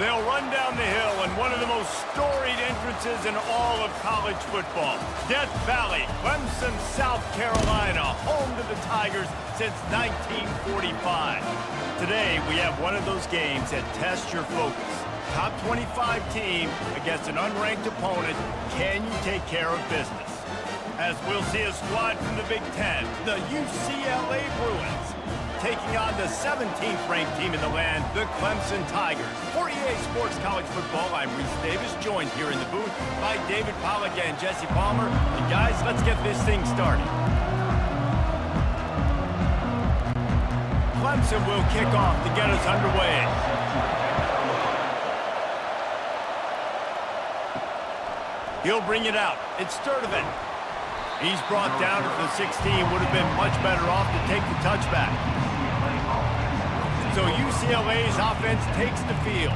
They'll run down the hill in one of the most storied entrances in all of college football. Death Valley, Clemson, South Carolina, home to the Tigers since 1945. Today, we have one of those games that tests your focus. Top 25 team against an unranked opponent. Can you take care of business? As we'll see a squad from the Big Ten, the UCLA Bruins, taking on the 17th ranked team in the land, the Clemson Tigers. For EA Sports College Football, I'm Reese Davis, joined here in the booth by David Pollack and Jesse Palmer. And guys, let's get this thing started. Clemson will kick off to get us underway. He'll bring it out. It's Sturdivant. He's brought down at the 16. Would have been much better off to take the touchback. So UCLA's offense takes the field.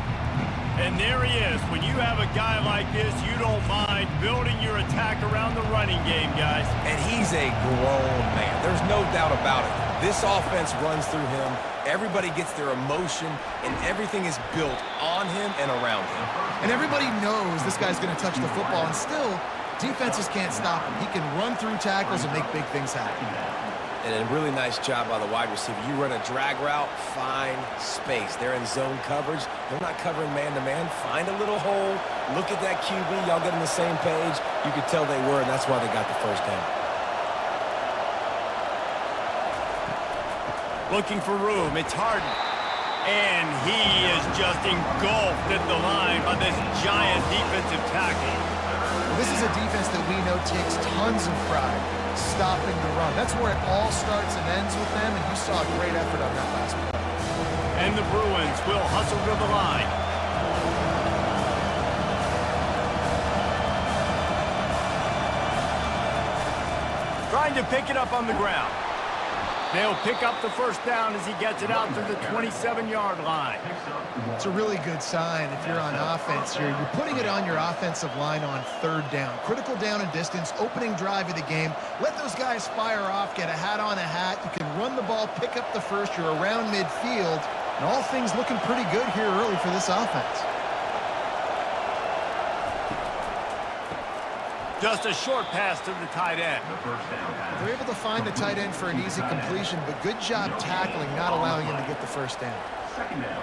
And there he is. When you have a guy like this, you don't mind building your attack around the running game, guys. And he's a grown man. There's no doubt about it. This offense runs through him. Everybody gets their emotion, and everything is built on him and around him. And everybody knows this guy's going to touch the football, and still, defenses can't stop him. He can run through tackles and make big things happen. And a really nice job by the wide receiver. You run a drag route, find space. They're in zone coverage. They're not covering man-to-man. Find a little hole. Look at that QB. Y'all get on the same page. You could tell they were, and that's why they got the first down. Looking for room. It's Harden. And he is just engulfed at the line by this giant defensive tackle. This is a defense that we know takes tons of pride stopping the run. That's where it all starts and ends with them, and you saw a great effort on that last play. And the Bruins will hustle to the line. Trying to pick it up on the ground. They'll pick up the first down as he gets it out to the 27-yard line. It's a really good sign if you're on offense here. You're putting it on your offensive line on third down. Critical down and distance, opening drive of the game. Let those guys fire off, get a hat on a hat. You can run the ball, pick up the first. You're around midfield. And all things looking pretty good here early for this offense. Just a short pass to the tight end. They're able to find the tight end for an easy completion, but good job tackling, not allowing him to get the first down. Second down.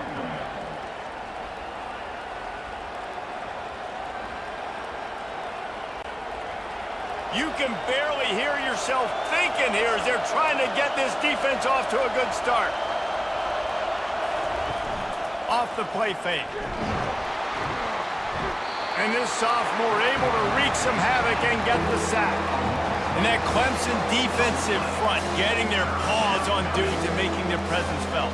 You can barely hear yourself thinking here as they're trying to get this defense off to a good start. Off the play fake. And this sophomore able to wreak some havoc and get the sack. And that Clemson defensive front getting their paws on dudes and making their presence felt.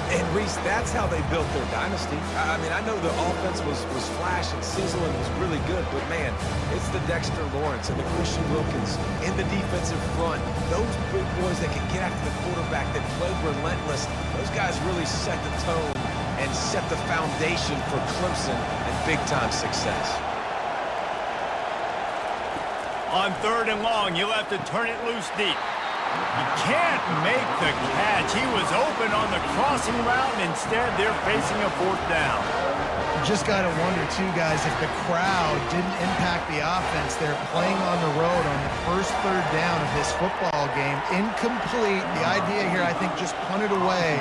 And, Reese, that's how they built their dynasty. I mean, I know the offense was flash and sizzle and was really good, but, man, it's the Dexter Lawrence and the Christian Wilkins in the defensive front. Those big boys that can get after the quarterback, that played relentless, those guys really set the tone and set the foundation for Clemson and big-time success. On third and long, he'll have to turn it loose deep. He can't make the catch. He was open on the crossing route, and instead they're facing a fourth down. You just got to wonder, too, guys, if the crowd didn't impact the offense. They're playing on the road on the first third down of this football game. Incomplete. The idea here, I think, just punt it away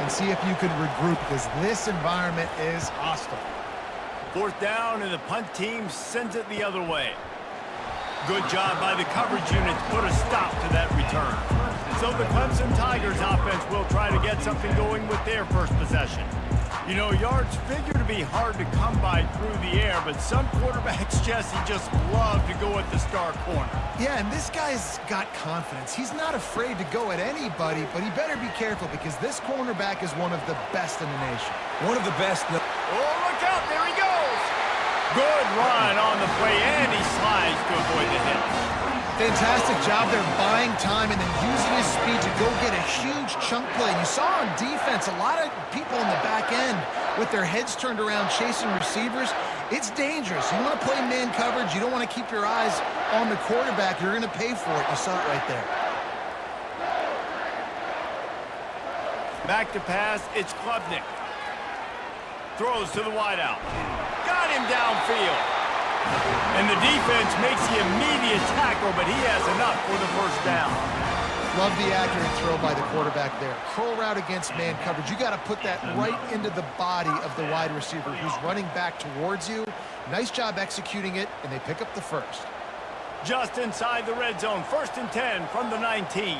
and see if you could regroup, because this environment is hostile. Fourth down, and the punt team sends it the other way. Good job by the coverage unit to put a stop to that return. So the Clemson Tigers offense will try to get something going with their first possession. You know, yards figure to be hard to come by through the air, but some quarterbacks, Jesse, just love to go at the star corner. Yeah, and this guy's got confidence. He's not afraid to go at anybody, but he better be careful because this cornerback is one of the best in the nation. One of the best. Oh, look out. There he goes. Good run on the play, and he slides to avoid the hit. Fantastic job there buying time and then using his speed to go get a huge chunk play. And you saw on defense a lot of people in the back end with their heads turned around chasing receivers. It's dangerous. You want to play man coverage. You don't want to keep your eyes on the quarterback. You're going to pay for it. You saw it right there. Back to pass, it's Klubnik. Throws to the wideout. Got him downfield. And the defense makes the immediate tackle, but he has enough for the first down. Love the accurate throw by the quarterback there. Curl route against man coverage. You got to put that right into the body of the wide receiver who's running back towards you. Nice job executing it, and they pick up the first. Just inside the red zone, 1st and 10 from the 19.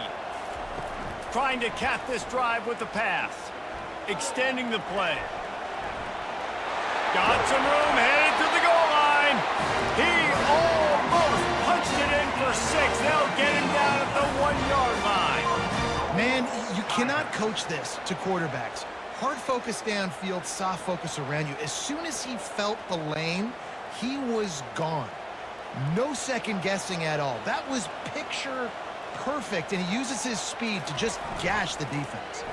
Trying to cap this drive with the pass. Extending the play. Got some room, headed to the goal line. He almost punched it in for 6. They'll get him down at the 1-yard line. Man, you cannot coach this to quarterbacks. Hard focus downfield, soft focus around you. As soon as he felt the lane, he was gone. No second guessing at all. That was picture perfect, and he uses his speed to just gash the defense.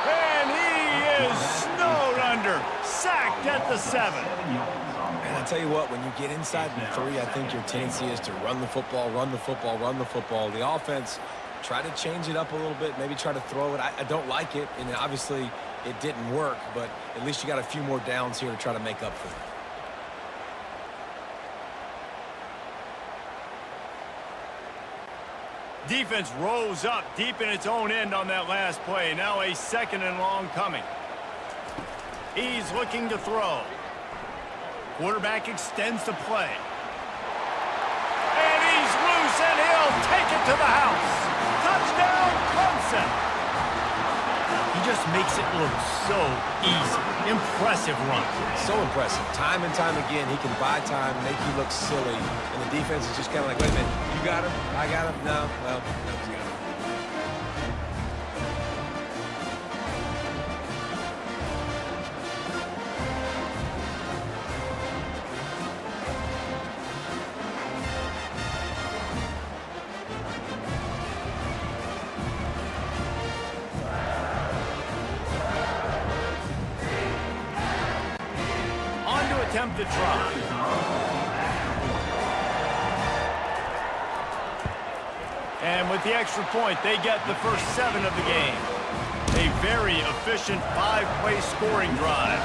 And he is snowed under. Sacked at the 7. And I tell you what, when you get inside the 3, I think your tendency is to run the football, run the football, run the football. The offense, try to change it up a little bit, maybe try to throw it. I don't like it, and obviously it didn't work, but at least you got a few more downs here to try to make up for it. Defense rose up deep in its own end on that last play. Now a 2nd and long coming. He's looking to throw. Quarterback extends the play. And he's loose, and he'll take it to the house. Touchdown, Clemson. He just makes it look so easy. Impressive run. So impressive. Time and time again, he can buy time, make you look silly, and the defense is just kind of like, wait a minute, you got him? I got him? No. Well, no, you got him. Attempt to try. And with the extra point, they get the first 7 of the game. A very efficient 5-play scoring drive.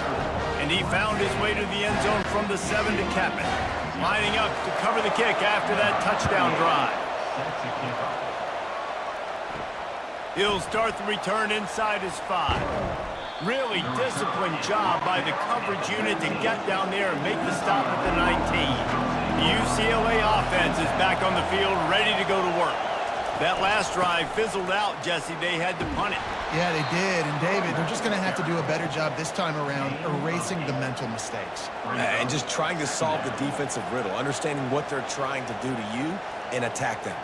And he found his way to the end zone from the 7 to cap it. Lining up to cover the kick after that touchdown drive. He'll start the return inside his 5. Really disciplined job by the coverage unit to get down there and make the stop at the 19. The UCLA offense is back on the field, ready to go to work. That last drive fizzled out, Jesse. They had to punt it. Yeah, they did. And, David, they're just going to have to do a better job this time around erasing the mental mistakes. And just trying to solve the defensive riddle, understanding what they're trying to do to you and attack them.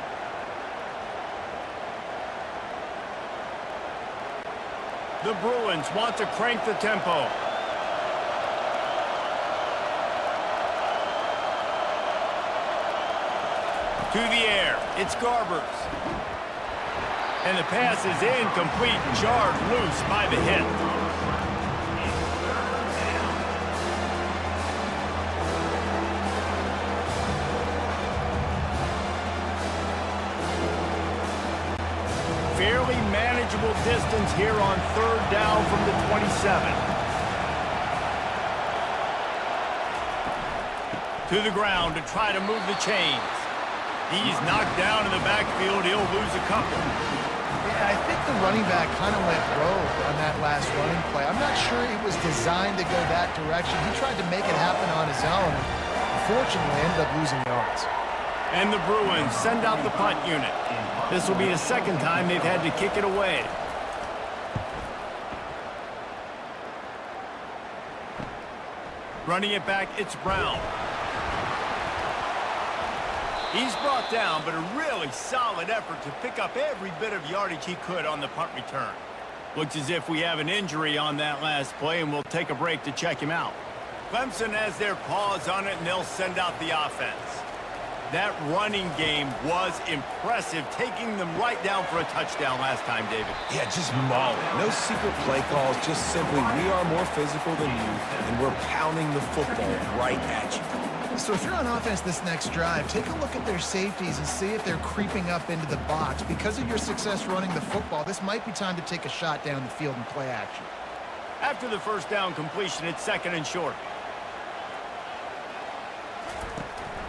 The Bruins want to crank the tempo. To the air, it's Garbers. And the pass is incomplete, jarred loose by the hit. Fairly manageable distance here on 3rd down from the 27. To the ground to try to move the chains. He's knocked down in the backfield. He'll lose a couple. Yeah, I think the running back kind of went rogue on that last running play. I'm not sure it was designed to go that direction. He tried to make it happen on his own. Unfortunately, ended up losing yards. And the Bruins send out the punt unit. This will be the 2nd time they've had to kick it away. Running it back, it's Brown. He's brought down, but a really solid effort to pick up every bit of yardage he could on the punt return. Looks as if we have an injury on that last play, and we'll take a break to check him out. Clemson has their paws on it, and they'll send out the offense. That running game was impressive, taking them right down for a touchdown last time, David. Yeah, just mauling. No secret play calls, just simply we are more physical than you, and we're pounding the football right at you. So if you're on offense this next drive, take a look at their safeties and see if they're creeping up into the box. Because of your success running the football, this might be time to take a shot down the field and play action. After the first down completion, it's 2nd and short.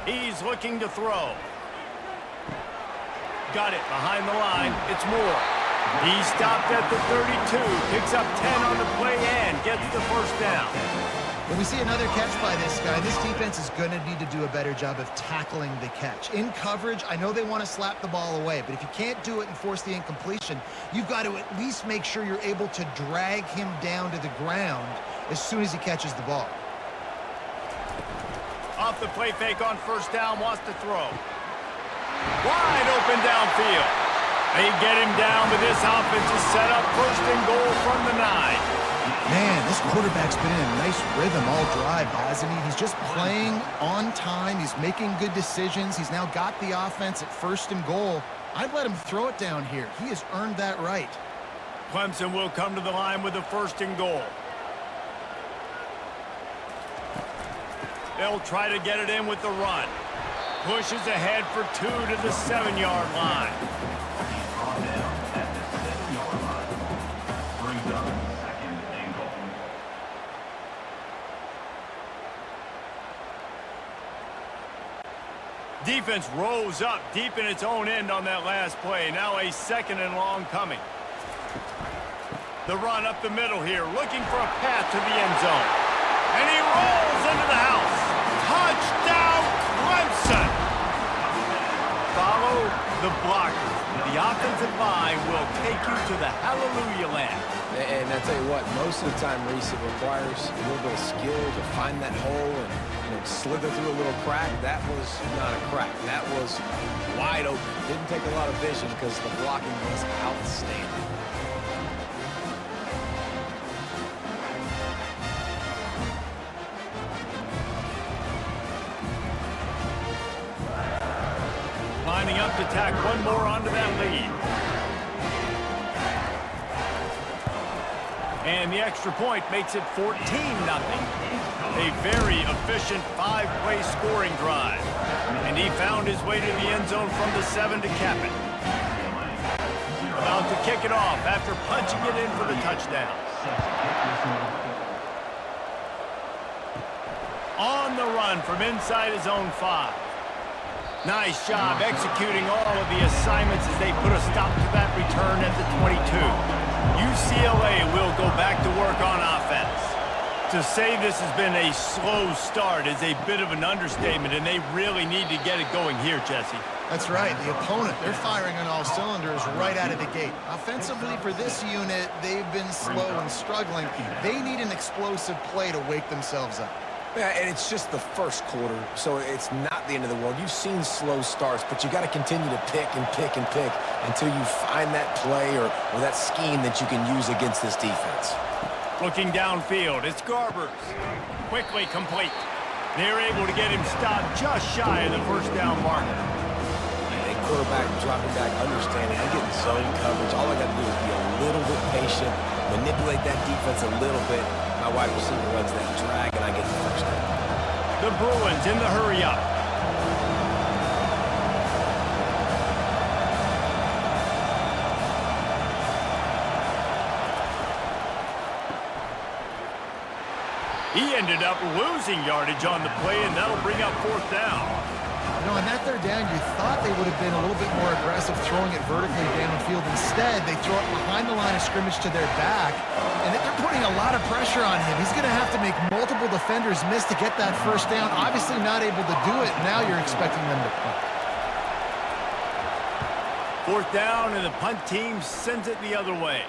He's looking to throw. Got it behind the line. It's Moore. He stopped at the 32, picks up 10 on the play and gets the first down. When we see another catch by this guy, this defense is going to need to do a better job of tackling the catch. In coverage, I know they want to slap the ball away, but if you can't do it and force the incompletion, you've got to at least make sure you're able to drag him down to the ground as soon as he catches the ball. Off the play fake on first down, wants to throw. Wide open downfield. They get him down, but this offense is set up 1st and goal from the 9. Man, this quarterback's been in a nice rhythm all drive, hasn't he? He's just playing on time. He's making good decisions. He's now got the offense at 1st and goal. I'd let him throw it down here. He has earned that right. Clemson will come to the line with a 1st and goal. They'll try to get it in with the run. Pushes ahead for 2 to the 7-yard line. Defense rose up deep in its own end on that last play. Now a 2nd and long coming. The run up the middle here, looking for a path to the end zone. And he rolls into the house. Touchdown, Clemson! Follow the blocker. The offensive line will take you to the hallelujah land. And I tell you what, most of the time, Reese, it requires a little bit of skill to find that hole and slither through a little crack. That was not a crack. That was wide open. Didn't take a lot of vision because the blocking was outstanding. Lining up to tack one more onto that lead. And the extra point makes it 14-0. A very efficient 5-play scoring drive. And he found his way to the end zone from the 7 to cap it. About to kick it off after punching it in for the touchdown. On the run from inside his own 5. Nice job executing all of the assignments as they put a stop to that return at the 22. UCLA will go back to work on offense. To say this has been a slow start is a bit of an understatement, and they really need to get it going here, Jesse. That's right. The opponent, they're firing on all cylinders right out of the gate. Offensively, for this unit, they've been slow and struggling. They need an explosive play to wake themselves up. Yeah, and it's just the first quarter, so it's not the end of the world. You've seen slow starts, but you got to continue to pick and pick and pick until you find that play or that scheme that you can use against this defense. Looking downfield, it's Garbers. Quickly complete. They're able to get him stopped just shy of the first down marker. A quarterback dropping back, understanding, I'm getting zone coverage. All I got to do is be a little bit patient, manipulate that defense a little bit. My wide receiver runs that drag, and I get the first down. The Bruins in the hurry-up. He ended up losing yardage on the play, and that'll bring up 4th down. You know, on that 3rd down, you thought they would have been a little bit more aggressive throwing it vertically downfield. Instead, they throw it behind the line of scrimmage to their back, and they're putting a lot of pressure on him. He's going to have to make multiple defenders miss to get that 1st down. Obviously not able to do it. Now you're expecting them to punt. 4th down, and the punt team sends it the other way.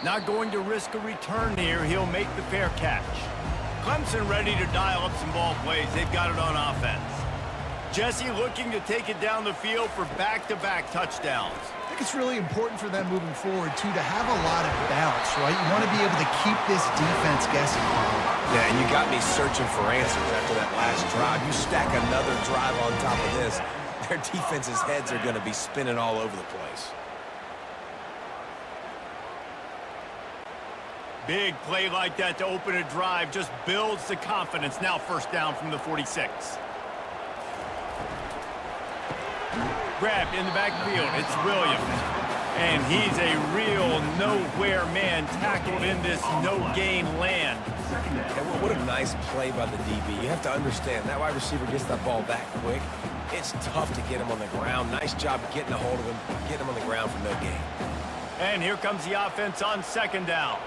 Not going to risk a return here. He'll make the fair catch. Clemson ready to dial up some ball plays. They've got it on offense. Jesse looking to take it down the field for back-to-back touchdowns. I think it's really important for them moving forward, too, to have a lot of balance, right? You want to be able to keep this defense guessing. Yeah, and you got me searching for answers after that last drive. You stack another drive on top of this, their defense's heads are going to be spinning all over the place. Big play like that to open a drive just builds the confidence. Now 1st down from the 46. Grabbed in the backfield. It's Williams. And he's a real nowhere man tackled in this no-gain land. And what a nice play by the DB. You have to understand, that wide receiver gets that ball that quick. It's tough to get him on the ground. Nice job getting a hold of him, getting him on the ground for no gain. And here comes the offense on second down.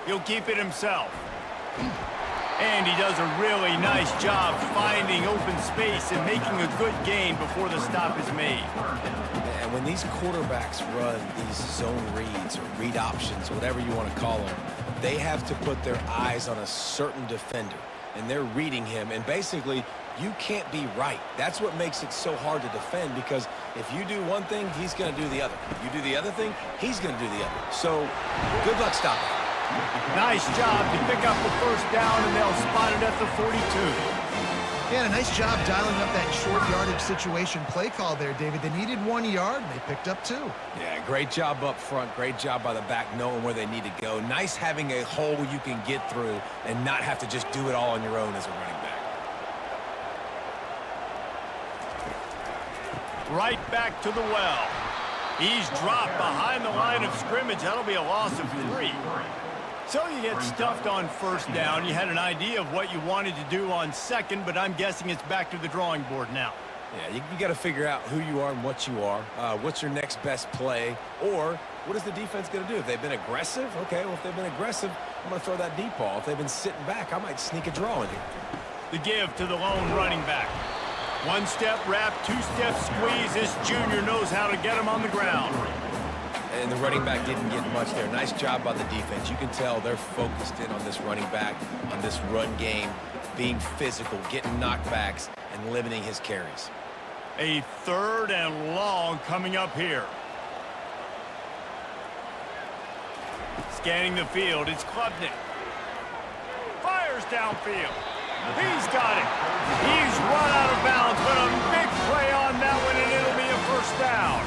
He'll keep it himself. And he does a really nice job finding open space and making a good gain before the stop is made. And when these quarterbacks run these zone reads or read options, whatever you want to call them, they have to put their eyes on a certain defender. And they're reading him. And basically, you can't be right. That's what makes it so hard to defend, because if you do one thing, he's going to do the other. If you do the other thing, he's going to do the other. So, good luck stopping. Nice job to pick up the first down, and they'll spot it at the 42. Yeah, a nice job dialing up that short yardage situation play call there, David. They needed 1 yard, and they picked up 2. Yeah, great job up front. Great job by the back knowing where they need to go. Nice having a hole you can get through and not have to just do it all on your own as a running back. Right back to the well. He's dropped behind the line of scrimmage. That'll be a loss of 3. So you get stuffed on first down. You had an idea of what you wanted to do on second, but I'm guessing it's back to the drawing board now. Yeah, you got to figure out who you are and what you are. What's your next best play? Or what is the defense going to do? If they've been aggressive, okay, well, if they've been aggressive, I'm going to throw that deep ball. If they've been sitting back, I might sneak a draw in here. The give to the lone running back. One-step wrap, two-step squeeze. This junior knows how to get him on the ground. And the running back didn't get much there. Nice job by the defense. You can tell they're focused in on this running back, on this run game, being physical, getting knockbacks, and limiting his carries. A 3rd and long coming up here. Scanning the field, it's Klubnik. Fires downfield. He's got it. He's run out of bounds, but a big play on that one, and it'll be a first down.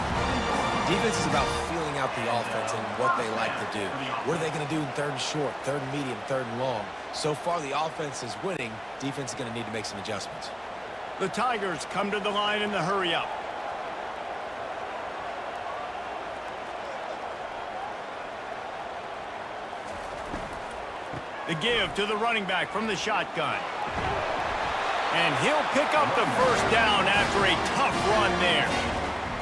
Defense is about feeling out the offense and what they like to do. What are they going to do in 3rd and short, 3rd and medium, 3rd and long? So far, the offense is winning. Defense is going to need to make some adjustments. The Tigers come to the line in the hurry-up. The give to the running back from the shotgun. And he'll pick up the first down after a tough run there.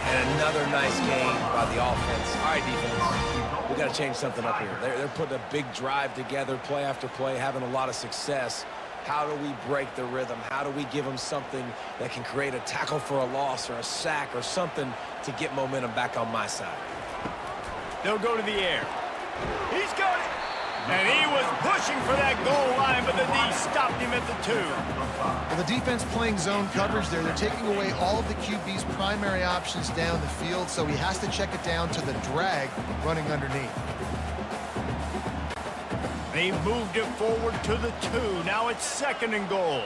And another nice game by the offense. All right, defense, we got to change something up here. They're putting a big drive together, play after play, having a lot of success. How do we break the rhythm? How do we give them something that can create a tackle for a loss or a sack or something to get momentum back on my side? They'll go to the air. He's got it. And he was pushing for that goal line, but the D stopped him at the 2. Well, the defense playing zone coverage there. They're taking away all of the QB's primary options down the field, so he has to check it down to the drag running underneath. They moved it forward to the 2. Now it's 2nd and goal.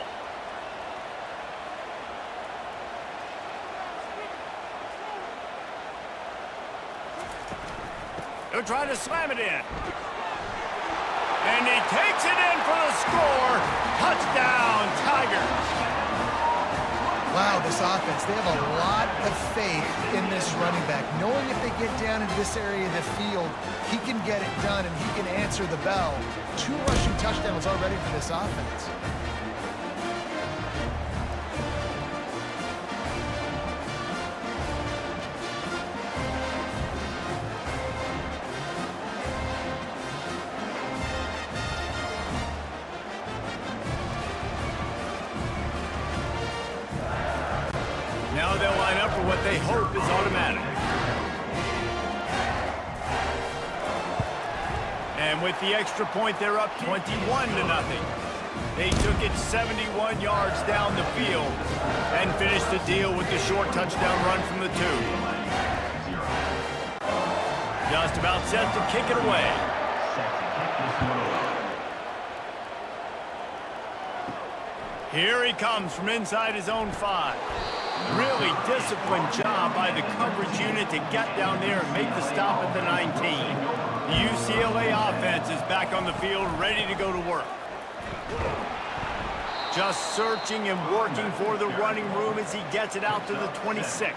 They'll try to slam it in. And he takes it in for the score. Touchdown, Tigers. Wow, this offense, they have a lot of faith in this running back. Knowing if they get down into this area of the field, he can get it done and he can answer the bell. 2 rushing touchdowns already for this offense. Now they'll line up for what they hope is automatic. And with the extra point, they're up 21-0. They took it 71 yards down the field and finished the deal with the short touchdown run from the 2. Just about set to kick it away. Here he comes from inside his own 5. Really disciplined job by the coverage unit to get down there and make the stop at the 19. The UCLA offense is back on the field, ready to go to work. Just searching and working for the running room as he gets it out to the 26.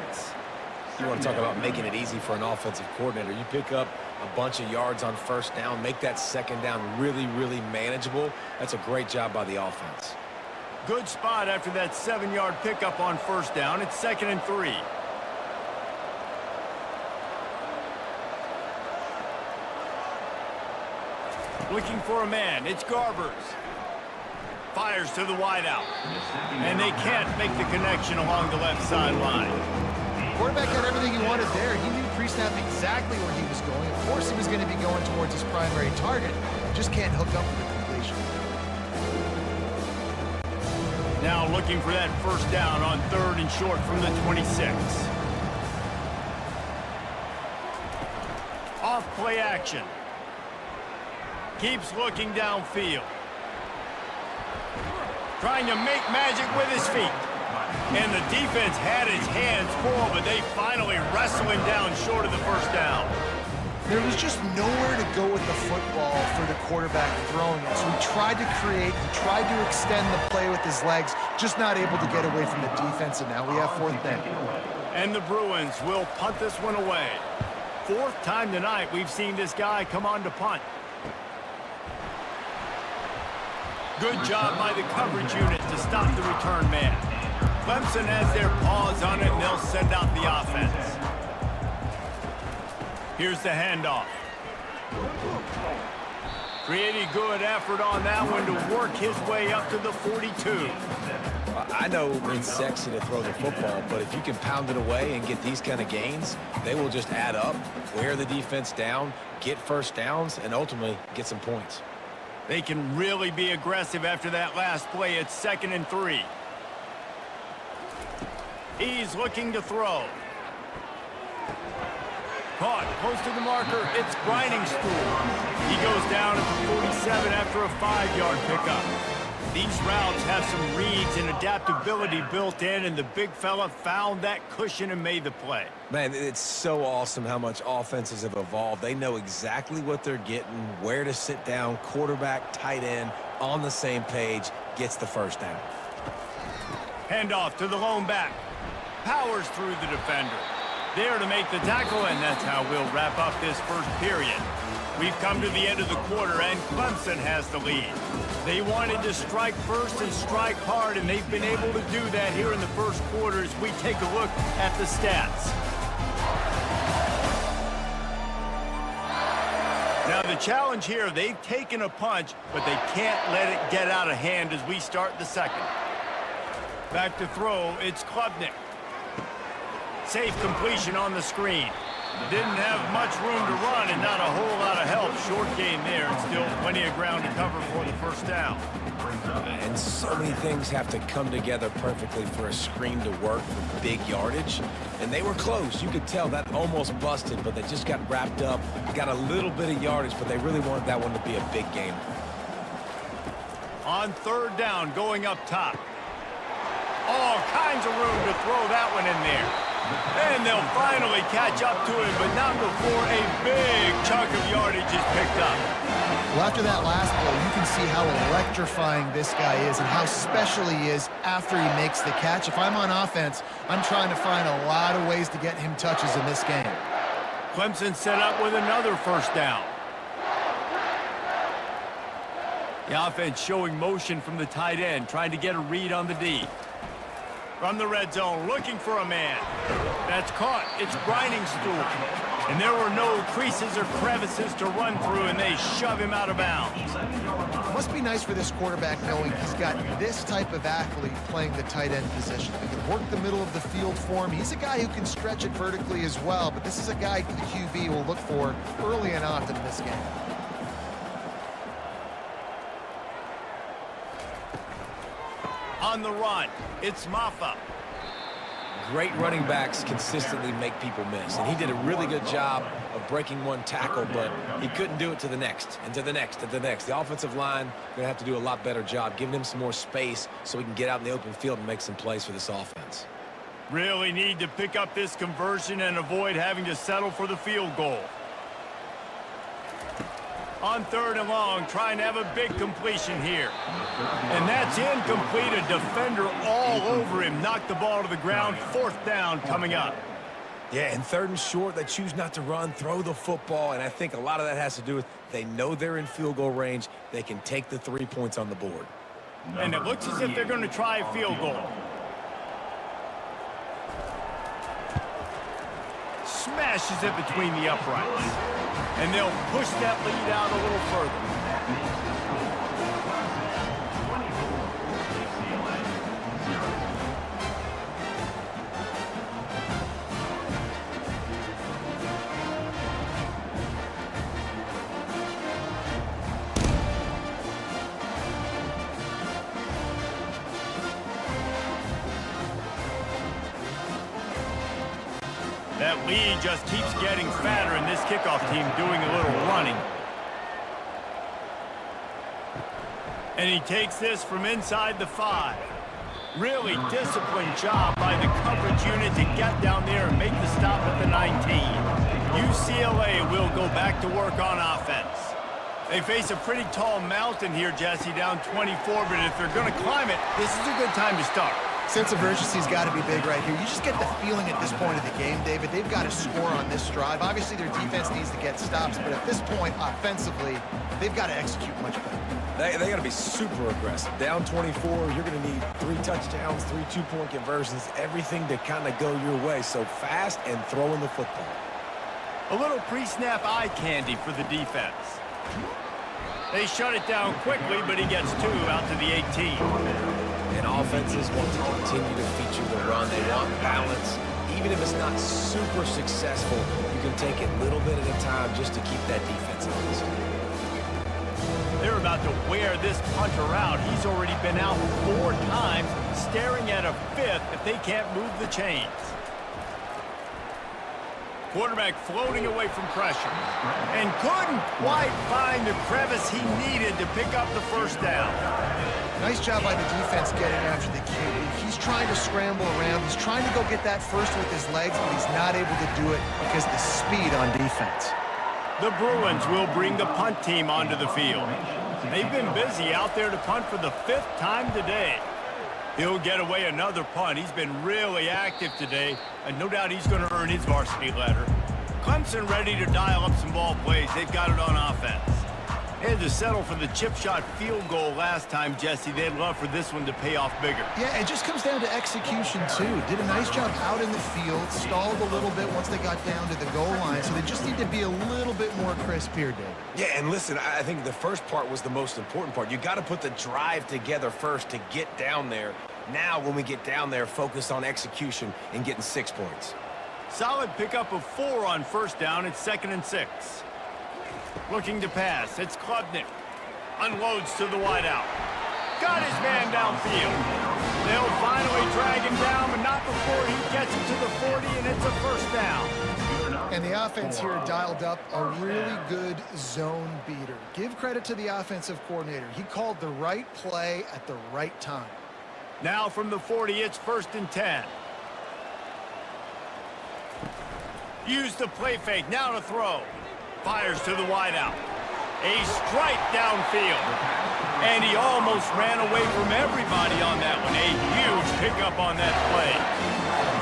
You want to talk about making it easy for an offensive coordinator. You pick up a bunch of yards on first down, make that second down really, really manageable. That's a great job by the offense. Good spot after that 7-yard pickup on first down. It's 2nd and 3. Looking for a man. It's Garbers. Fires to the wideout. And they can't make the connection along the left sideline. Quarterback had everything he wanted there. He knew pre-snap exactly where he was going. Of course he was going to be going towards his primary target. Just can't hook up with the completion. Now looking for that first down on 3rd and short from the 26. Off play action. Keeps looking downfield. Trying to make magic with his feet. And the defense had his hands full, but they finally wrestle him down short of the first down. There was just nowhere to go with the football for the quarterback throwing it. So he tried to create, he tried to extend the play with his legs, just not able to get away from the defense, and now we have 4th down. And the Bruins will punt this one away. 4th time tonight we've seen this guy come on to punt. Good job by the coverage unit to stop the return man. Clemson has their paws on it, and they'll send out the offense. Here's the handoff. Pretty good effort on that one to work his way up to the 42. I know it's sexy to throw the football, but if you can pound it away and get these kind of gains, they will just add up, wear the defense down, get first downs, and ultimately get some points. They can really be aggressive after that last play. It's 2nd and 3. He's looking to throw. Caught close to the marker. It's Stool. He goes down at the 47 after a 5-yard pickup. These routes have some reads and adaptability built in, and the big fella found that cushion and made the play. Man, it's so awesome how much offenses have evolved. They know exactly what they're getting, where to sit down, quarterback, tight end, on the same page, gets the first down. Handoff to the lone back. Powers through the defender. There to make the tackle, and that's how we'll wrap up this first period. We've come to the end of the quarter, and Clemson has the lead. They wanted to strike first and strike hard, and they've been able to do that here in the first quarter as we take a look at the stats. Now, the challenge here, they've taken a punch, but they can't let it get out of hand as we start the second. Back to throw, it's Klubnik. Safe completion on the screen. Didn't have much room to run and not a whole lot of help. Short game there, and still plenty of ground to cover for the first down. And so many things have to come together perfectly for a screen to work for big yardage. And they were close. You could tell that almost busted, but they just got wrapped up, got a little bit of yardage, but they really wanted that one to be a big game. On 3rd down, going up top. All kinds of room to throw that one in there. And they'll finally catch up to him, but not before a big chunk of yardage is picked up. Well, after that last play, you can see how electrifying this guy is and how special he is after he makes the catch. If I'm on offense, I'm trying to find a lot of ways to get him touches in this game. Clemson set up with another first down. The offense showing motion from the tight end, trying to get a read on the D. From the red zone, looking for a man. That's caught. It's Stool. And there were no creases or crevices to run through, and they shove him out of bounds. Must be nice for this quarterback knowing he's got this type of athlete playing the tight end position. He can work the middle of the field for him. He's a guy who can stretch it vertically as well, but this is a guy the QB will look for early and often in this game. On the run, it's Maffa. Great running backs consistently make people miss, and he did a really good job of breaking one tackle, but he couldn't do it to the next, and to the next, and to the next. The offensive line going to have to do a lot better job, giving him some more space so he can get out in the open field and make some plays for this offense. Really need to pick up this conversion and avoid having to settle for the field goal. On 3rd and long, trying to have a big completion here. And that's incomplete. A defender all over him. Knocked the ball to the ground. 4th down coming up. Yeah, and 3rd and short, they choose not to run, throw the football, and I think a lot of that has to do with they know they're in field goal range. They can take the 3 points on the board. And it looks as if they're going to try a field goal. Smashes it between the uprights. And they'll push that lead out a little further. That lead just keeps getting fatter, and this kickoff team doing a little running. And he takes this from inside the 5. Really disciplined job by the coverage unit to get down there and make the stop at the 19. UCLA will go back to work on offense. They face a pretty tall mountain here, Jesse, down 24, but if they're going to climb it, this is a good time to start. Sense of urgency's got to be big right here. You just get the feeling at this point of the game, David, they've got to score on this drive. Obviously, their defense needs to get stops, but at this point, offensively, they've got to execute much better. They got to be super aggressive. Down 24, you're going to need 3 touchdowns, 3 two-point conversions, everything to kind of go your way. So fast and throwing the football. A little pre-snap eye candy for the defense. They shut it down quickly, but he gets 2 out to the 18. And offenses want to continue to feature the run. They want balance. Even if it's not super successful, you can take it little bit at a time just to keep that defense honest. They're about to wear this punter out. He's already been out 4 times, staring at a 5th if they can't move the chains. Quarterback floating away from pressure. And couldn't quite find the crevice he needed to pick up the first down. Nice job by the defense getting after the QB. He's trying to scramble around. He's trying to go get that first with his legs, but he's not able to do it because of the speed on defense. The Bruins will bring the punt team onto the field. They've been busy out there to punt for the 5th time today. He'll get away another punt. He's been really active today, and no doubt he's going to earn his varsity letter. Clemson ready to dial up some ball plays. They've got it on offense. They had to settle for the chip shot field goal last time, Jesse. They'd love for this one to pay off bigger. Yeah, it just comes down to execution, too. Did a nice job out in the field, stalled a little bit once they got down to the goal line, so they just need to be a little bit more crisp here, Dave. Yeah, and listen, I think the first part was the most important part. You got to put the drive together first to get down there. Now, when we get down there, focus on execution and getting 6 points. Solid pickup of 4 on first down. It's 2nd and 6. Looking to pass. It's Klubnik. Unloads to the wideout. Got his man downfield. They'll finally drag him down, but not before he gets it to the 40, and it's a first down. And the offense here dialed up a really good zone beater. Give credit to the offensive coordinator. He called the right play at the right time. Now from the 40, it's 1st and 10. Use the play fake. Now to throw. Fires to the wideout. A strike downfield. And he almost ran away from everybody on that one. A huge pickup on that play.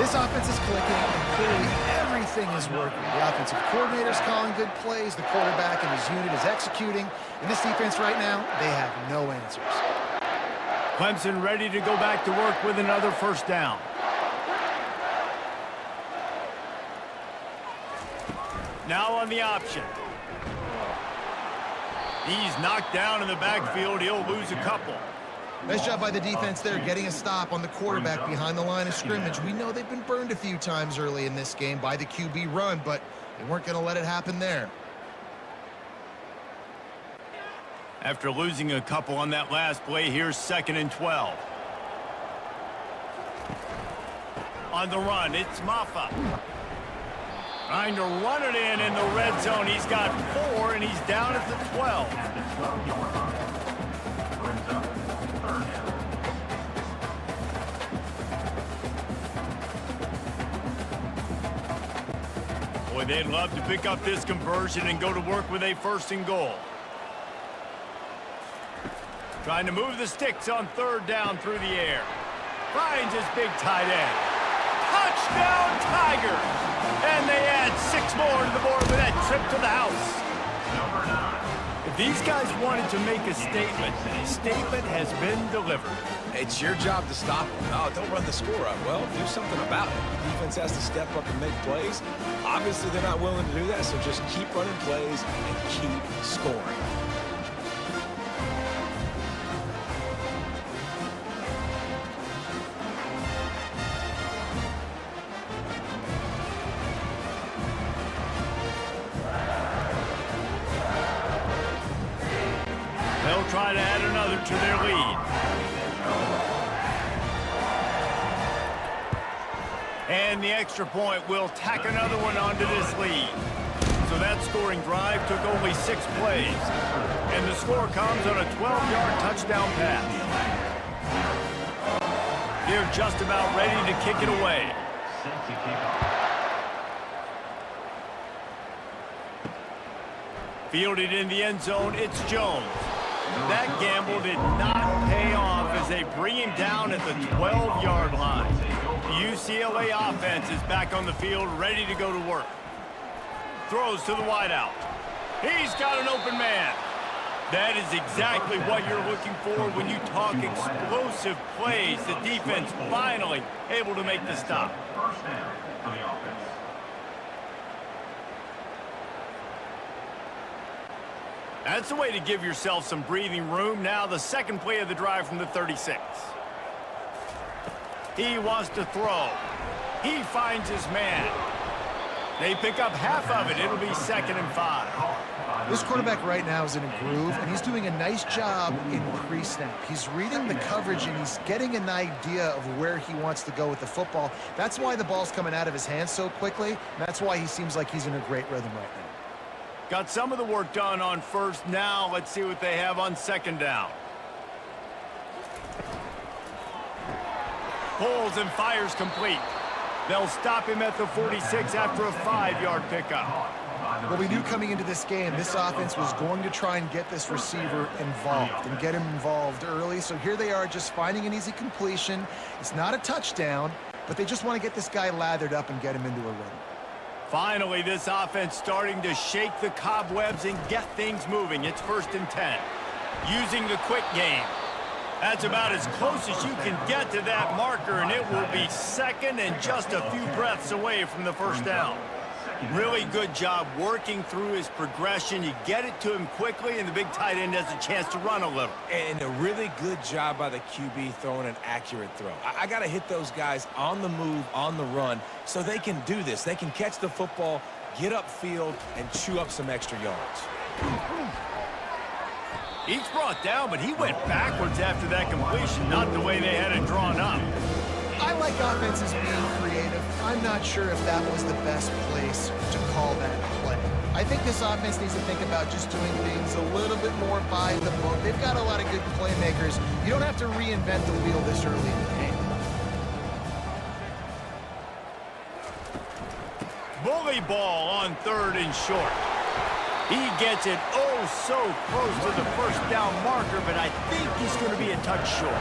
This offense is clicking, and clearly everything is working. The offensive coordinator's calling good plays. The quarterback and his unit is executing. And this defense right now, they have no answers. Clemson ready to go back to work with another first down. Now on the option. He's knocked down in the backfield. He'll lose a couple. Nice job by the defense there, getting a stop on the quarterback behind the line of scrimmage. We know they've been burned a few times early in this game by the QB run, but they weren't going to let it happen there. After losing a couple on that last play, here's 2nd and 12. On the run, it's Maffa. Trying to run it in the red zone. He's got 4, and he's down at the 12. Boy, they'd love to pick up this conversion and go to work with a 1st and goal. Trying to move the sticks on 3rd down through the air. Finds his big tight end. Touchdown, Tigers! And they add 6 more to the board with that trip to the house. If these guys wanted to make a statement, the statement has been delivered. It's your job to stop them. Oh, don't run the score up. Well, do something about it. The defense has to step up and make plays. Obviously, they're not willing to do that, so just keep running plays and keep scoring. They'll try to add another to their lead. And the extra point will tack another one onto this lead. So that scoring drive took only 6 plays. And the score comes on a 12-yard touchdown pass. They're just about ready to kick it away. Fielded in the end zone, it's Jones. That gamble did not pay off as they bring him down at the 12-yard line. The UCLA offense is back on the field, ready to go to work. Throws to the wideout. He's got an open man. That is exactly what you're looking for when you talk explosive plays. The defense finally able to make the stop. First down for the offense. That's the way to give yourself some breathing room. Now the second play of the drive from the 36. He wants to throw. He finds his man. They pick up half of it. It'll be 2nd and 5. This quarterback right now is in a groove, and he's doing a nice job in pre-snap. He's reading the coverage, and he's getting an idea of where he wants to go with the football. That's why the ball's coming out of his hands so quickly. That's why he seems like he's in a great rhythm right now. Got some of the work done on first. Now let's see what they have on 2nd down. Pulls and fires complete. They'll stop him at the 46 after a 5-yard pickup. Well, we knew coming into this game, this offense was going to try and get this receiver involved and get him involved early. So here they are just finding an easy completion. It's not a touchdown, but they just want to get this guy lathered up and get him into a rhythm. Finally, this offense starting to shake the cobwebs and get things moving. It's 1st and 10. Using the quick game. That's about as close as you can get to that marker, and it will be 2nd and just a few breaths away from the 1st down. Really good job working through his progression. You get it to him quickly, and the big tight end has a chance to run a little. And a really good job by the QB throwing an accurate throw. I got to hit those guys on the move, on the run, so they can do this. They can catch the football, get upfield, and chew up some extra yards. He's brought down, but he went backwards after that completion, not the way they had it drawn up. I like offenses being creative. I'm not sure if that was the best place to call that play. I think this offense needs to think about just doing things a little bit more by the book. They've got a lot of good playmakers. You don't have to reinvent the wheel this early in the game. Bully ball on 3rd and short. He gets it oh so close to the 1st down marker, but I think he's going to be a touch short.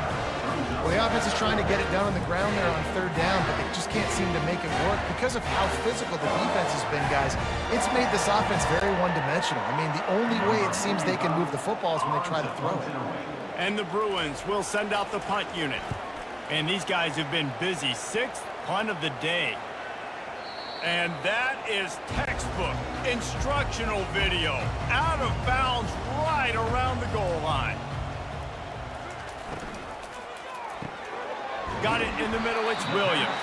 Well, the offense is trying to get it down on the ground there on 3rd down, but they just can't seem to make it work because of how physical the defense has been, guys. It's made this offense very one-dimensional. I mean, the only way it seems they can move the football is when they try to throw it. And the Bruins will send out the punt unit. And these guys have been busy. 6th punt of the day. And that is textbook instructional video. Out of bounds right around the goal line. Got it in the middle, it's Williams.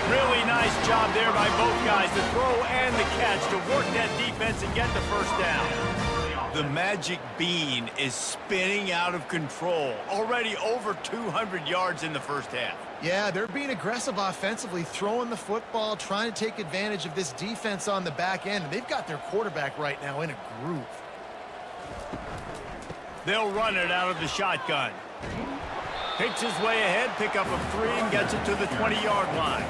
Really nice job there by both guys, the throw and the catch to work that defense and get the 1st down. The magic bean is spinning out of control. Already over 200 yards in the 1st half. Yeah, they're being aggressive offensively, throwing the football, trying to take advantage of this defense on the back end. And they've got their quarterback right now in a groove. They'll run it out of the shotgun. Picks his way ahead, pick up a 3, and gets it to the 20-yard line.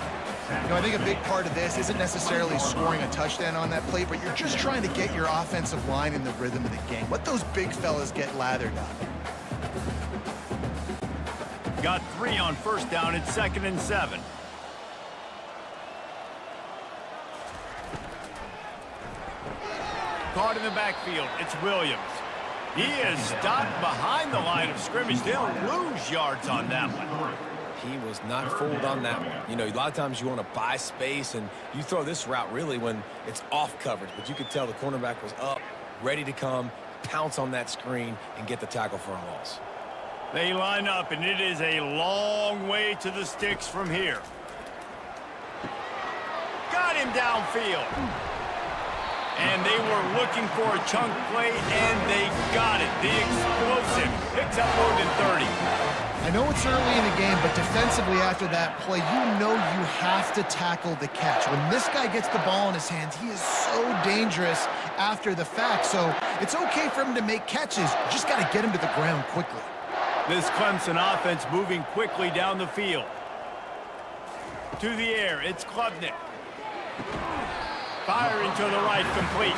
You know, I think a big part of this isn't necessarily scoring a touchdown on that play, but you're just trying to get your offensive line in the rhythm of the game. Let those big fellas get lathered up. Got 3 on 1st down. It's 2nd and 7. caught in the backfield. It's Williams. He is stopped behind the line of scrimmage. They'll lose yards on that one. He was not fooled on that one. You know, a lot of times you want to buy space, and you throw this route really when it's off coverage. But you could tell the cornerback was up, ready to come, pounce on that screen, and get the tackle for a loss. They line up, and it is a long way to the sticks from here. Got him downfield. And they were looking for a chunk play, and they got it. The explosive picks up more than 30. I know it's early in the game, but defensively after that play, you know you have to tackle the catch. When this guy gets the ball in his hands, he is so dangerous after the fact. So it's okay for him to make catches. You just got to get him to the ground quickly. This Clemson offense moving quickly down the field. To the air, it's Klubnik. Firing to the right, complete.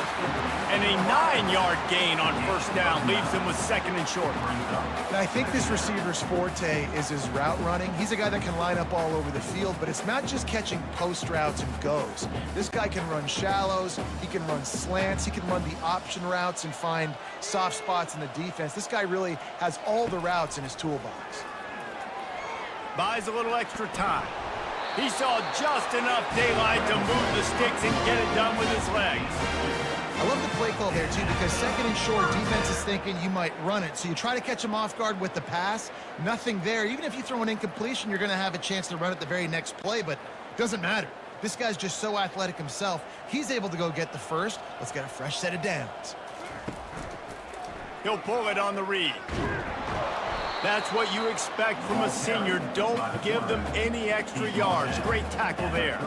And a 9-yard gain on first down leaves him with second and short. And I think this receiver's forte is his route running. He's a guy that can line up all over the field, but it's not just catching post routes and goes. This guy can run shallows, he can run slants, he can run the option routes and find soft spots in the defense. This guy really has all the routes in his toolbox. Buys a little extra time. He saw just enough daylight to move the sticks and get it done with his legs. I love the play call there, too, because second and short, defense is thinking you might run it. So you try to catch him off guard with the pass, nothing there. Even if you throw an incompletion, you're going to have a chance to run it the very next play, but it doesn't matter. This guy's just so athletic himself. He's able to go get the first. Let's get a fresh set of downs. He'll pull it on the read. That's what you expect from a senior. Don't give them any extra yards. Great tackle there.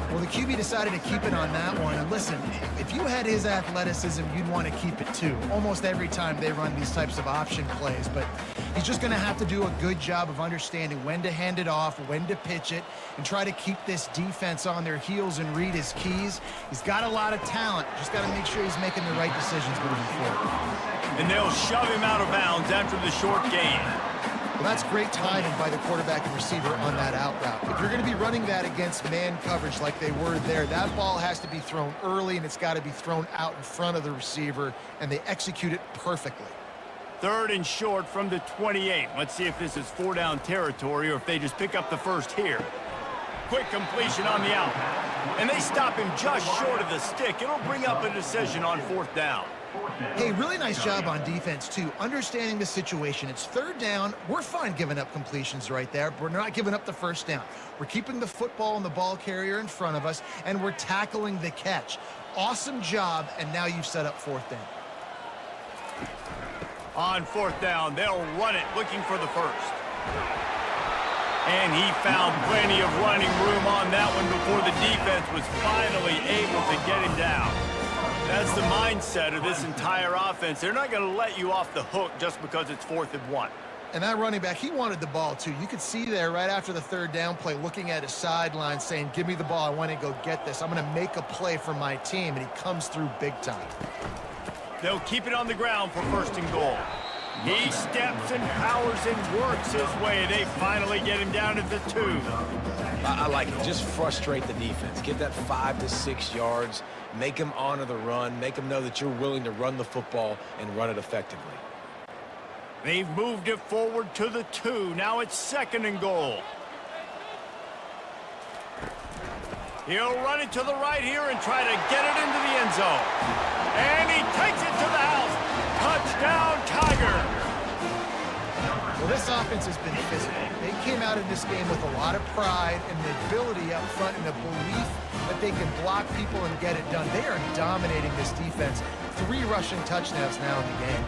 Well, the QB decided to keep it on that one. And listen, if you had his athleticism, you'd want to keep it too. Almost every time they run these types of option plays. But he's just going to have to do a good job of understanding when to hand it off, when to pitch it, and try to keep this defense on their heels and read his keys. He's got a lot of talent. Just got to make sure he's making the right decisions moving forward. And they'll shove him out of bounds after the short gain. Well, that's great timing by the quarterback and receiver on that out route. If you're going to be running that against man coverage like they were there, that ball has to be thrown early, and it's got to be thrown out in front of the receiver, and they execute it perfectly. Third and short from the 28. Let's see if this is 4-down territory or if they just pick up the first here. Quick completion on the out. And they stop him just short of the stick. It'll bring up a decision on 4th down. Hey, really nice job on defense, too. Understanding the situation. It's 3rd down. We're fine giving up completions right there, but we're not giving up the first down. We're keeping the football and the ball carrier in front of us, and we're tackling the catch. Awesome job, and now you've set up 4th down. On 4th down, they'll run it looking for the first. And he found plenty of running room on that one before the defense was finally able to get him down. That's the mindset of this entire offense. They're not going to let you off the hook just because it's 4th and 1. And that running back, he wanted the ball, too. You could see there right after the 3rd down play, looking at his sideline, saying, give me the ball. I want to go get this. I'm going to make a play for my team. And he comes through big time. They'll keep it on the ground for 1st and goal. He steps and powers and works his way. They finally get him down at the 2. I like it. Just frustrate the defense. Get that 5 to 6 yards. Make them honor the run. Make them know that you're willing to run the football and run it effectively. They've moved it forward to the 2. Now it's 2nd and goal. He'll run it to the right here and try to get it into the end zone. And he takes it to the house. Touchdown, Tiger. Well, this offense has been physical. They came out in this game with a lot of pride and the ability up front and the belief that they can block people and get it done. They are dominating this defense. 3 rushing touchdowns now in the game.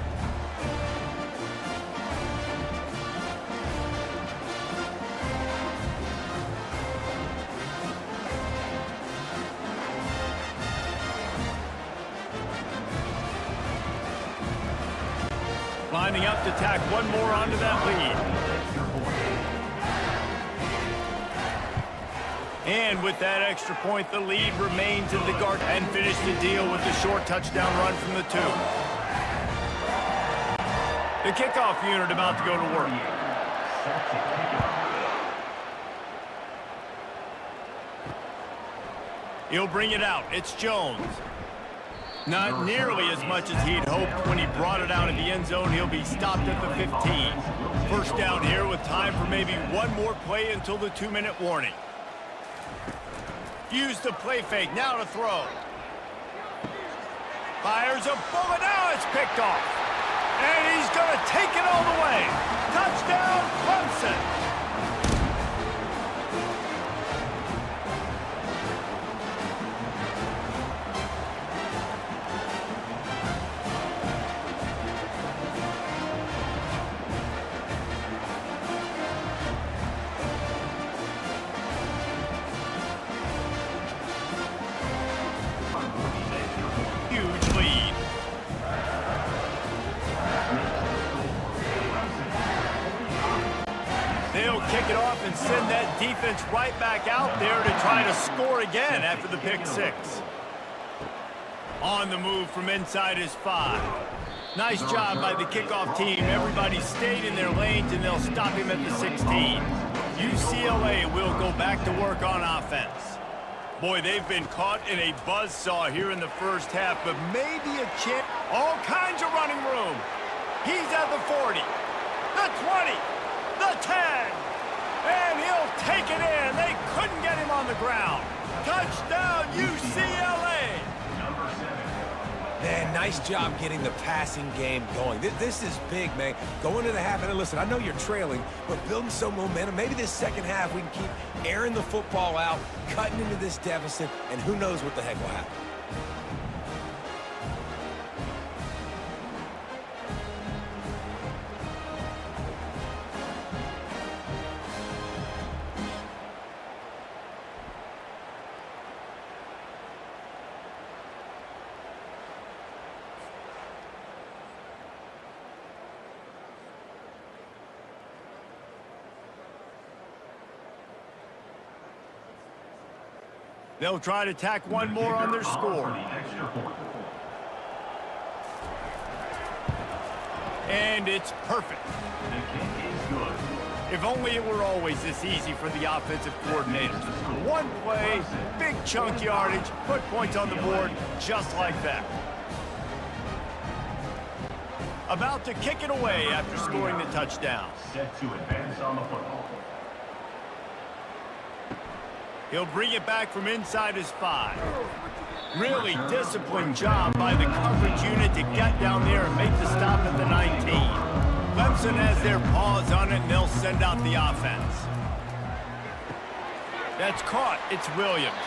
Lining up to tack one more onto that lead. And with that extra point, the lead remains in the guard and finish the deal with the short touchdown run from the 2. The kickoff unit about to go to work. He'll bring it out. It's Jones. Not nearly as much as he'd hoped when he brought it out of the end zone. He'll be stopped at the 15. First down here with time for maybe one more play until the 2-minute warning. Use the play fake, now to throw. Fires a bullet, now it's picked off. And he's going to take it all the way. Touchdown, Clemson. Kick it off and send that defense right back out there to try to score again after the pick six. On the move from inside his 5. Nice job by the kickoff team. Everybody stayed in their lanes, and they'll stop him at the 16. UCLA will go back to work on offense. Boy, they've been caught in a buzzsaw here in the first half, but maybe a chance. All kinds of running room. He's at the 40, the 20, the 10. And he'll take it in. They couldn't get him on the ground. Touchdown, UCLA. Man, nice job getting the passing game going. This is big, man. Going into the half, and listen, I know you're trailing, but building some momentum. Maybe this second half we can keep airing the football out, cutting into this deficit, and who knows what the heck will happen. They'll try to tack one more on their score. And it's perfect. If only it were always this easy for the offensive coordinators. One play, big chunk yardage, put points on the board just like that. About to kick it away after scoring the touchdown. Set to advance on the football. He'll bring it back from inside his 5. Really disciplined job by the coverage unit to get down there and make the stop at the 19. Clemson has their paws on it, and they'll send out the offense. That's caught. It's Williams.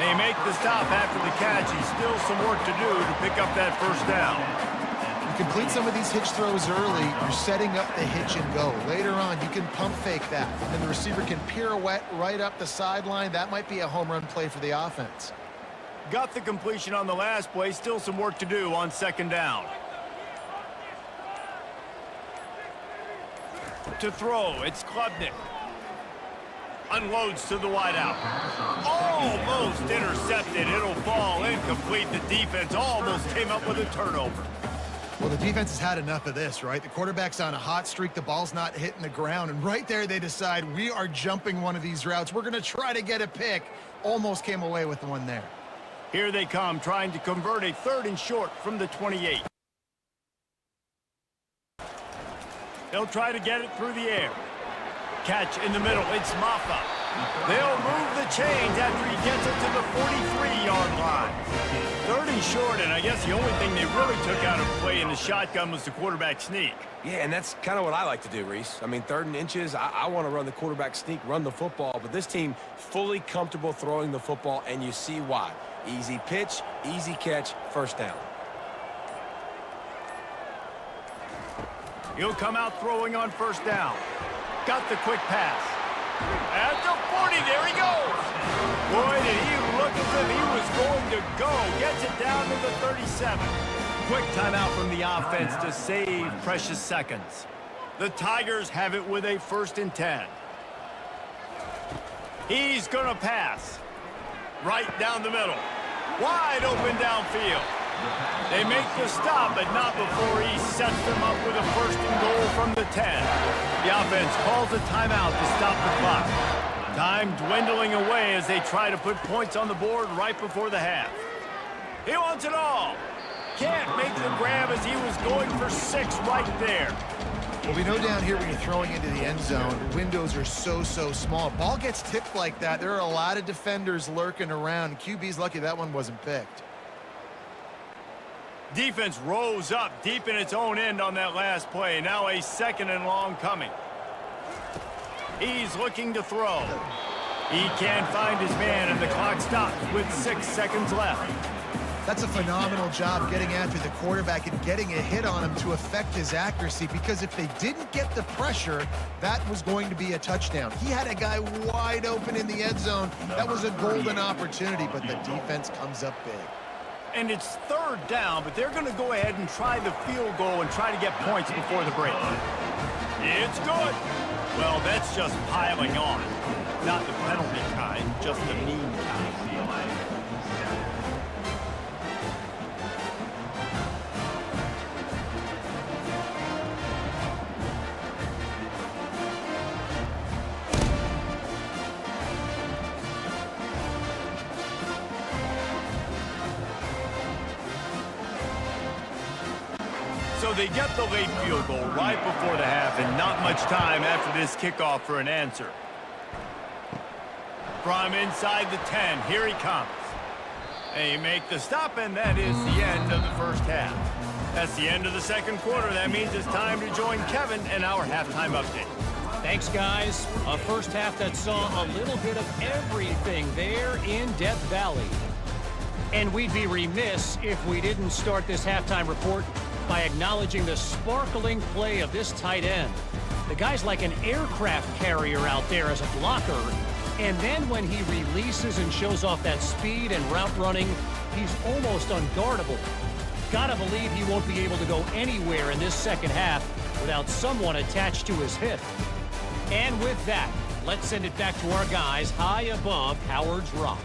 They make the stop after the catch, and still some work to do to pick up that first down. Complete some of these hitch throws early, you're setting up the hitch and go. Later on, you can pump fake that, and the receiver can pirouette right up the sideline. That might be a home run play for the offense. Got the completion on the last play, still some work to do on second down. To throw, it's Klubnik. Unloads to the wideout. Almost intercepted. It'll fall incomplete. The defense almost came up with a turnover. Well, the defense has had enough of this, right? The quarterback's on a hot streak. The ball's not hitting the ground. And right there, they decide, we are jumping one of these routes. We're going to try to get a pick. Almost came away with the one there. Here they come, trying to convert a 3rd and short from the 28. They'll try to get it through the air. Catch in the middle. It's Maffa. They'll move the chains after he gets it to the 43-yard line. 3rd and short, and I guess the only thing they really took out of play in the shotgun was the quarterback sneak. Yeah, and that's kind of what I like to do, Reese. I mean, 3rd and inches, I want to run the quarterback sneak, run the football, but this team fully comfortable throwing the football, and you see why. Easy pitch, easy catch, first down. He'll come out throwing on first down. Got the quick pass. At the 40, there he goes. Boy, did he look as if he was going to go. Gets it down to the 37. Quick timeout from the offense to save precious seconds. The Tigers have it with a 1st and 10. He's going to pass. Right down the middle. Wide open downfield. They make the stop, but not before he sets them up with a 1st and goal from the 10. The offense calls a timeout to stop the clock. Time dwindling away as they try to put points on the board right before the half. He wants it all. Can't make the grab as he was going for 6 right there. Well, we know down here when you're throwing into the end zone, the windows are so small. Ball gets tipped like that. There are a lot of defenders lurking around. QB's lucky that one wasn't picked. Defense rose up deep in its own end on that last play. Now a 2nd and long coming. He's looking to throw. He can't find his man, and the clock stops with 6 seconds left. That's a phenomenal job getting after the quarterback and getting a hit on him to affect his accuracy, because if they didn't get the pressure, that was going to be a touchdown. He had a guy wide open in the end zone. That was a golden opportunity, but the defense comes up big. And it's 3rd down, but they're going to go ahead and try the field goal and try to get points before the break. It's good. Well, that's just piling on. Not the penalty kind, just the mean kind. So they get the late field goal right before the half, and not much time after this kickoff for an answer. From inside the 10, here he comes. They make the stop, and that is the end of the first half. That's the end of the 2nd quarter. That means it's time to join Kevin and our halftime update. Thanks, guys. A first half that saw a little bit of everything there in Death Valley. And we'd be remiss if we didn't start this halftime report by acknowledging the sparkling play of this tight end. The guy's like an aircraft carrier out there as a blocker, and then when he releases and shows off that speed and route running, he's almost unguardable. Gotta believe he won't be able to go anywhere in this second half without someone attached to his hip. And with that, let's send it back to our guys high above Howard's Rock.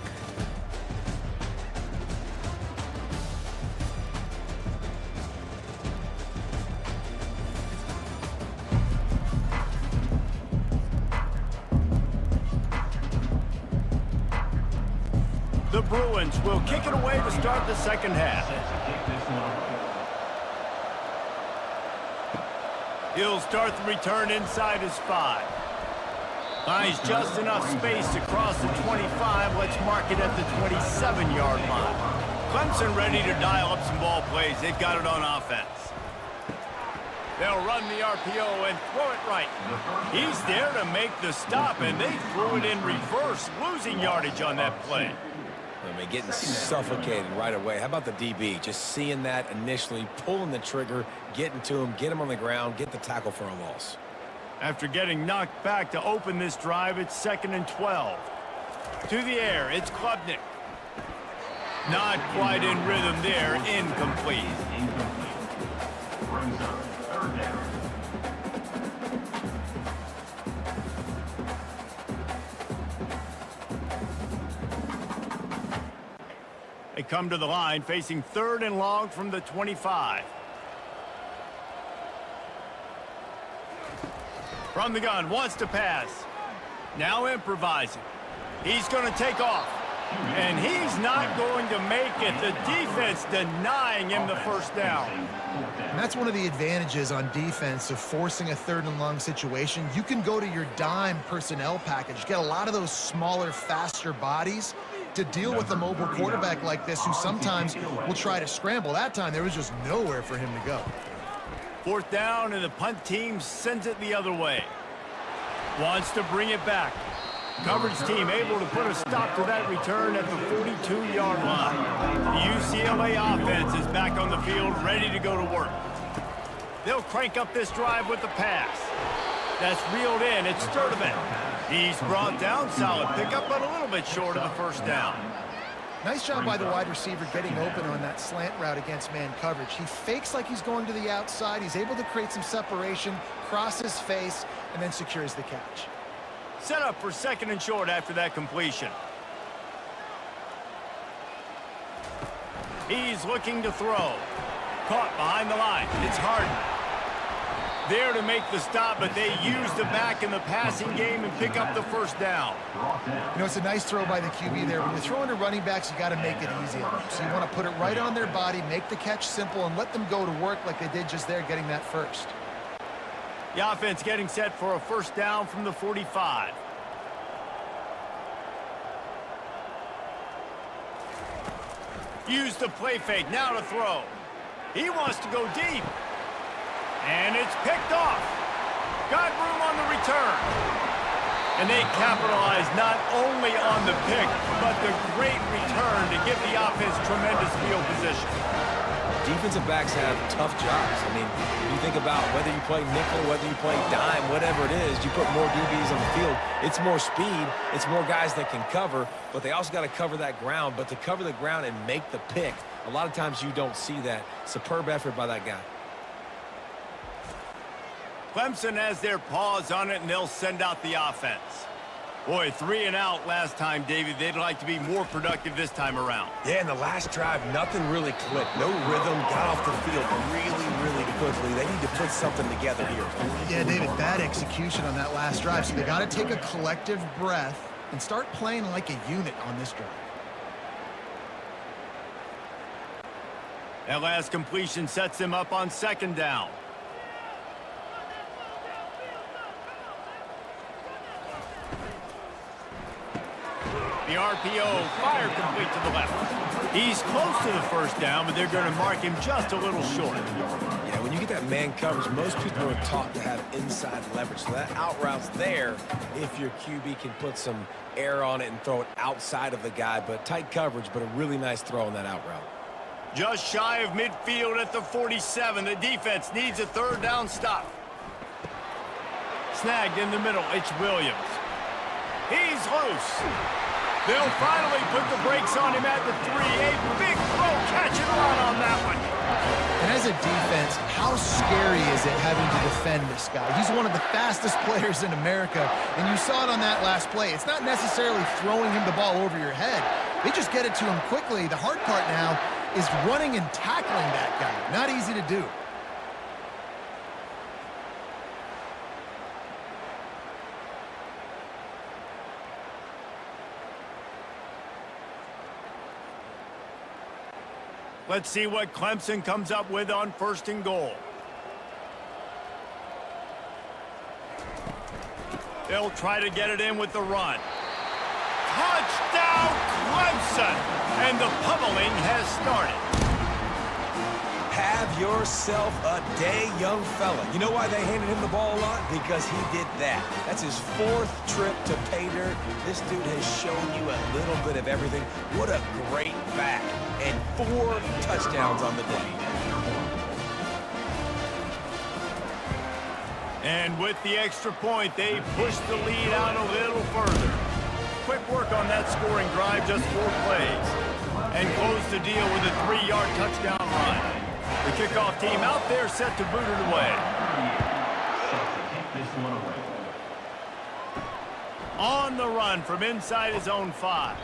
The Bruins will kick it away to start the second half. He'll start the return inside his 5. Finds just enough space to cross the 25. Let's mark it at the 27-yard line. Clemson ready to dial up some ball plays. They've got it on offense. They'll run the RPO and throw it right. He's there to make the stop, and they threw it in reverse, losing yardage on that play. I mean, getting suffocated right away. How about the DB? Just seeing that initially, pulling the trigger, getting to him, get him on the ground, get the tackle for a loss. After getting knocked back to open this drive, it's 2nd and 12. To the air, it's Klubnik. Not quite in rhythm there, incomplete. Brings up 3rd down. They come to the line facing 3rd and long from the 25. From the gun, wants to pass. Now improvising. He's going to take off. And he's not going to make it. The defense denying him the first down. And that's one of the advantages on defense of forcing a 3rd and long situation. You can go to your dime personnel package, get a lot of those smaller, faster bodies to deal with a mobile quarterback like this who sometimes will try to scramble. That time, there was just nowhere for him to go. 4th down, and the punt team sends it the other way. Wants to bring it back. Coverage team able to put a stop to that return at the 42-yard line. The UCLA offense is back on the field, ready to go to work. They'll crank up this drive with the pass. That's reeled in. It's Sturdivant. He's brought down. Solid pickup, but a little bit short of the first down. Nice job by the wide receiver getting open on that slant route against man coverage. He fakes like he's going to the outside. He's able to create some separation, cross his face, and then secures the catch. Set up for 2nd and short after that completion. He's looking to throw. Caught behind the line. It's Harden. there to make the stop, but they use the back in the passing game and pick up the first down. You know, it's a nice throw by the QB there. When you're throwing to running backs, you got to make it easy on them. So you want to put it right on their body, make the catch simple, and let them go to work like they did just there, getting that first. The offense getting set for a first down from the 45. Use the play fake, now to throw. He wants to go deep. And it's picked off. Got room on the return. And they capitalize not only on the pick, but the great return to give the offense tremendous field position. Defensive backs have tough jobs. I mean, you think about whether you play nickel, whether you play dime, whatever it is, you put more DBs on the field. It's more speed. It's more guys that can cover, but they also got to cover that ground. But to cover the ground and make the pick, a lot of times you don't see that. Superb effort by that guy. Clemson has their paws on it, and they'll send out the offense. Boy, 3 and out last time, David. They'd like to be more productive this time around. Yeah, in the last drive, nothing really clicked. No rhythm, got off the field really quickly. They need to put something together here. Yeah, David, bad execution on that last drive. So they got to take a collective breath and start playing like a unit on this drive. That last completion sets them up on second down. The RPO, fire complete to the left. He's close to the first down, but they're going to mark him just a little short. Yeah, when you get that man coverage, most people are taught to have inside leverage. So that out route's there if your QB can put some air on it and throw it outside of the guy. But tight coverage, but a really nice throw on that out route. Just shy of midfield at the 47. The defense needs a third down stop. Snagged in the middle. It's Williams. He's loose. They'll finally put the brakes on him at the 3. A big throw, catch and run on that one. And as a defense, how scary is it having to defend this guy? He's one of the fastest players in America, and you saw it on that last play. It's not necessarily throwing him the ball over your head. They just get it to him quickly. The hard part now is running and tackling that guy. Not easy to do. Let's see what Clemson comes up with on first and goal. They'll try to get it in with the run. Touchdown, Clemson! And the pummeling has started. Have yourself a day, young fella. You know why they handed him the ball a lot? Because he did that. That's his 4th trip to pay dirt. This dude has shown you a little bit of everything. What a great back. And 4 touchdowns on the day. And with the extra point, they push the lead out a little further. Quick work on that scoring drive, just 4 plays. And close the deal with a 3-yard touchdown run. The kickoff team out there set to boot it away. On the run from inside his own 5.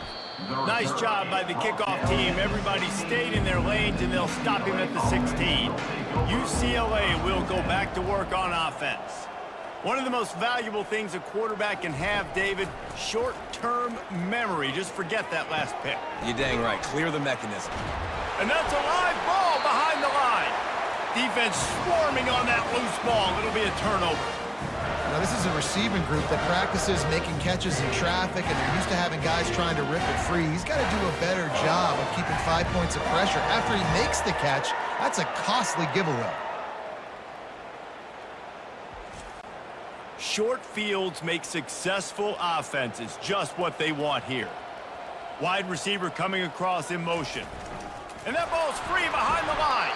Nice job by the kickoff team. Everybody stayed in their lanes, and they'll stop him at the 16. UCLA will go back to work on offense. One of the most valuable things a quarterback can have, David, short-term memory. Just forget that last pick. You're dang right. Clear the mechanism. And that's a live ball behind the line. Defense swarming on that loose ball. It'll be a turnover. Now, this is a receiving group that practices making catches in traffic, and they're used to having guys trying to rip it free. He's got to do a better job of keeping 5 points of pressure. After he makes the catch, that's a costly giveaway. Short fields make successful offenses just what they want here. Wide receiver coming across in motion. And that ball's free behind the line.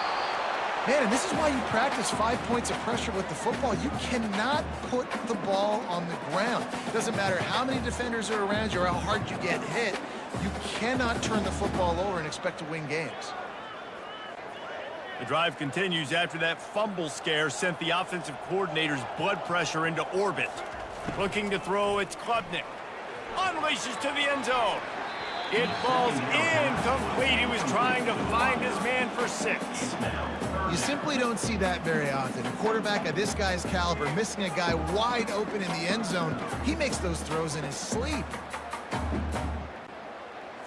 Man, and this is why you practice 5 points of pressure with the football. You cannot put the ball on the ground. It doesn't matter how many defenders are around you or how hard you get hit. You cannot turn the football over and expect to win games. The drive continues after that fumble scare sent the offensive coordinator's blood pressure into orbit. Looking to throw, it's Klubnik. Unleashes to the end zone. It falls incomplete. He was trying to find his man for 6. You simply don't see that very often. A quarterback of this guy's caliber missing a guy wide open in the end zone. He makes those throws in his sleep.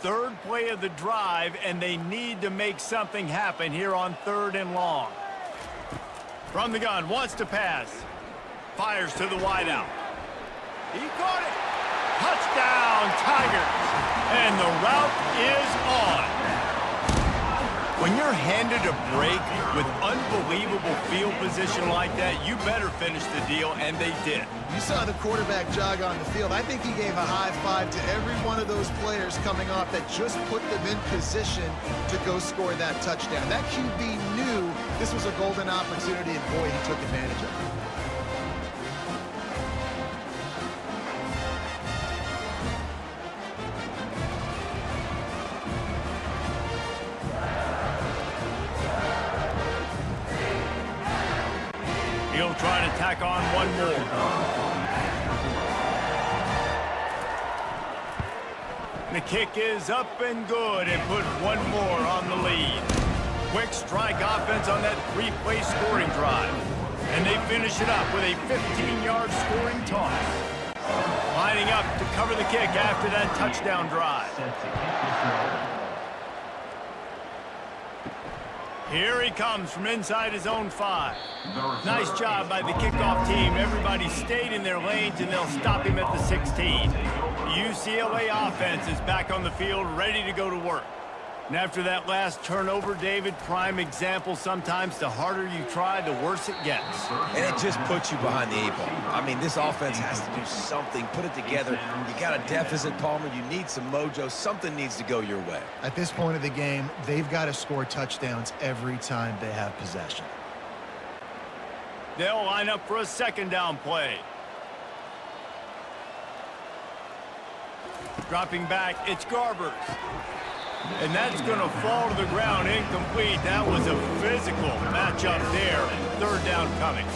Third play of the drive, and they need to make something happen here on 3rd and long. From the gun, wants to pass. Fires to the wideout. He caught it. Touchdown, Tigers. And the route is on. When you're handed a break with unbelievable field position like that, you better finish the deal, and they did. You saw the quarterback jog on the field. I think he gave a high five to every one of those players coming off that just put them in position to go score that touchdown. That QB knew this was a golden opportunity, and boy, he took advantage of it. He'll try to tack on one more. The kick is up and good and put one more on the lead. Quick strike offense on that 3-play scoring drive. And they finish it up with a 15-yard scoring toss. Lining up to cover the kick after that touchdown drive. Here he comes from inside his own 5. Nice job by the kickoff team. Everybody stayed in their lanes, and they'll stop him at the 16. The UCLA offense is back on the field, ready to go to work. And after that last turnover, David, prime example, sometimes the harder you try, the worse it gets. And it just puts you behind the 8 ball. I mean, this offense has to do something, put it together. You got a deficit, Palmer. You need some mojo. Something needs to go your way. At this point of the game, they've got to score touchdowns every time they have possession. They'll line up for a 2nd down play. Dropping back, it's Garbers. And that's going to fall to the ground incomplete. That was a physical matchup there. 3rd down coming.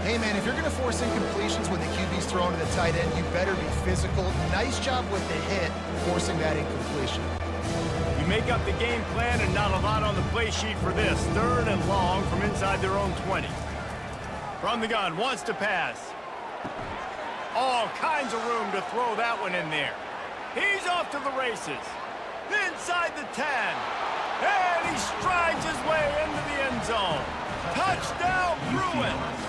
Hey, man, if you're going to force incompletions when the QB's thrown to the tight end, you better be physical. Nice job with the hit, forcing that incompletion. You make up the game plan and not a lot on the play sheet for this. 3rd and long from inside their own 20. From the gun, wants to pass. All kinds of room to throw that one in there. He's off to the races. Inside the 10. And he strides his way into the end zone. Touchdown, Bruins.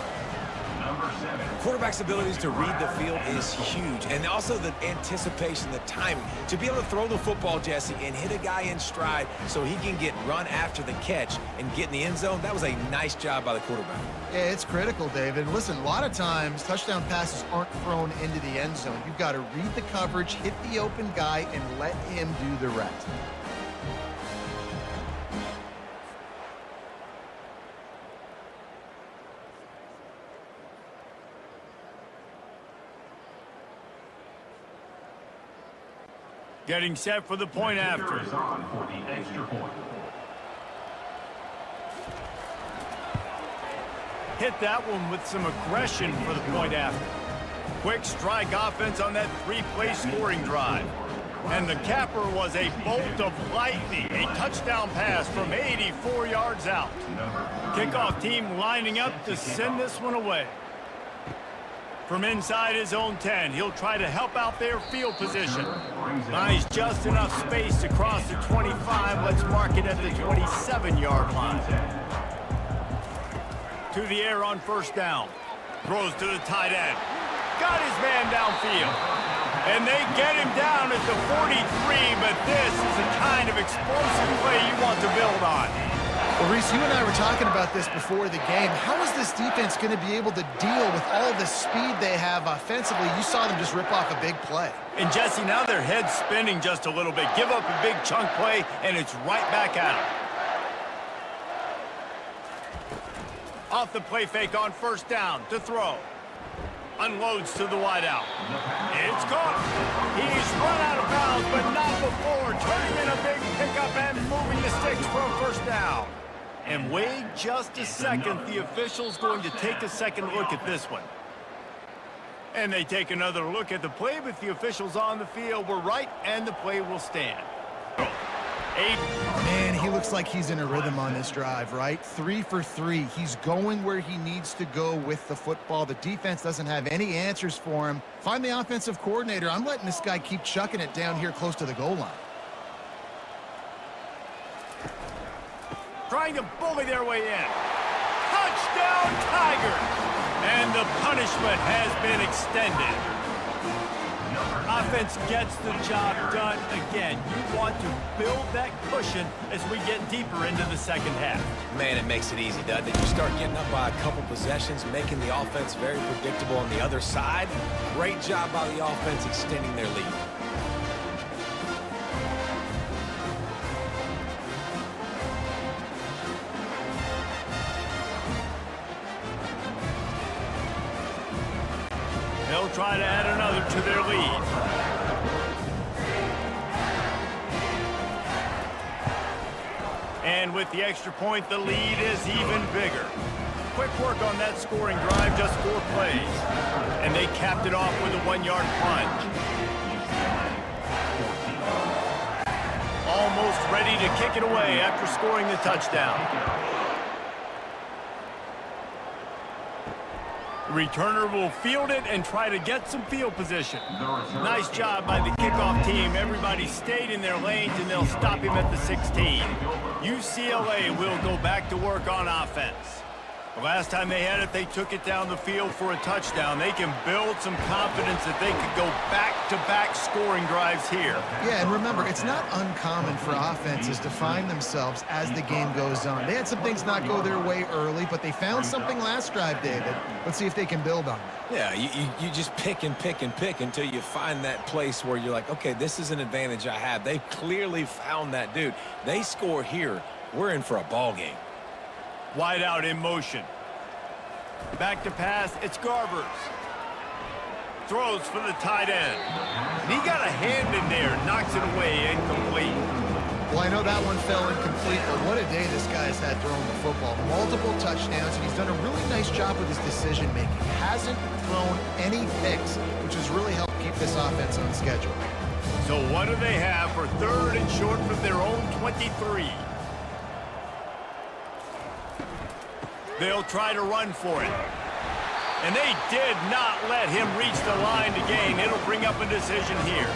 Quarterback's abilities to read the field is huge. And also the anticipation, the timing. To be able to throw the football, Jesse, and hit a guy in stride so he can get run after the catch and get in the end zone, that was a nice job by the quarterback. Yeah, it's critical, David. Listen, a lot of times touchdown passes aren't thrown into the end zone. You've got to read the coverage, hit the open guy, and let him do the rest. Getting set for the point after. Is on for the extra point. Hit that one with some aggression for the point after. Quick strike offense on that 3-play scoring drive. And the capper was a bolt of lightning, a touchdown pass from 84 yards out. Kickoff team lining up to send this one away. From inside his own 10, he'll try to help out their field position. Nice, just enough space to cross the 25. Let's mark it at the 27-yard line. To the air on 1st down. Throws to the tight end. Got his man downfield. And they get him down at the 43, but this is the kind of explosive play you want to build on. Well, Reese, you and I were talking about this before the game. How is this defense going to be able to deal with all the speed they have offensively? You saw them just rip off a big play. And, Jesse, now their head's spinning just a little bit. Give up a big chunk play, and it's right back at them. Off the play fake on 1st down to throw. Unloads to the wideout. It's caught. He's run out of bounds, but not before. Turning in a big pickup and moving the sticks for a 1st down. And wait just a second. The official's going to take a second look at this one. And they take another look at the play, but the officials on the field were right, and the play will stand. 8. Man, he looks like he's in a rhythm on this drive, right? 3 for 3. He's going where he needs to go with the football. The defense doesn't have any answers for him. Find the offensive coordinator. I'm letting this guy keep chucking it down here close to the goal line. Trying to bully their way in. Touchdown, Tigers! And the punishment has been extended. Offense gets the job done again. You want to build that cushion as we get deeper into the second half. Man, it makes it easy, doesn't it? You start getting up by a couple possessions, making the offense very predictable on the other side. Great job by the offense extending their lead. They'll try to add another to their lead. And with the extra point, the lead is even bigger. Quick work on that scoring drive, just 4 plays. And they capped it off with a 1-yard plunge. Almost ready to kick it away after scoring the touchdown. Returner will field it and try to get some field position. Nice job by the kickoff team. Everybody stayed in their lanes, and they'll stop him at the 16. UCLA will go back to work on offense. The last time they had it, they took it down the field for a touchdown. They can build some confidence that they could go back-to-back scoring drives here. Yeah, and remember, it's not uncommon for offenses to find themselves as the game goes on. They had some things not go their way early, but they found something last drive, David. Let's see if they can build on it. Yeah, you just pick and pick and pick until you find that place where you're like, okay, this is an advantage I have. They clearly found that dude. They score here. We're in for a ball game. Wide out in motion. Back to pass, it's Garbers. Throws for the tight end. And he got a hand in there, knocks it away, incomplete. Well, I know that one fell incomplete, but what a day this guy's had throwing the football. Multiple touchdowns, and he's done a really nice job with his decision-making. Hasn't thrown any picks, which has really helped keep this offense on schedule. So what do they have for 3rd and short from their own 23? They'll try to run for it. And they did not let him reach the line to gain. It'll bring up a decision here.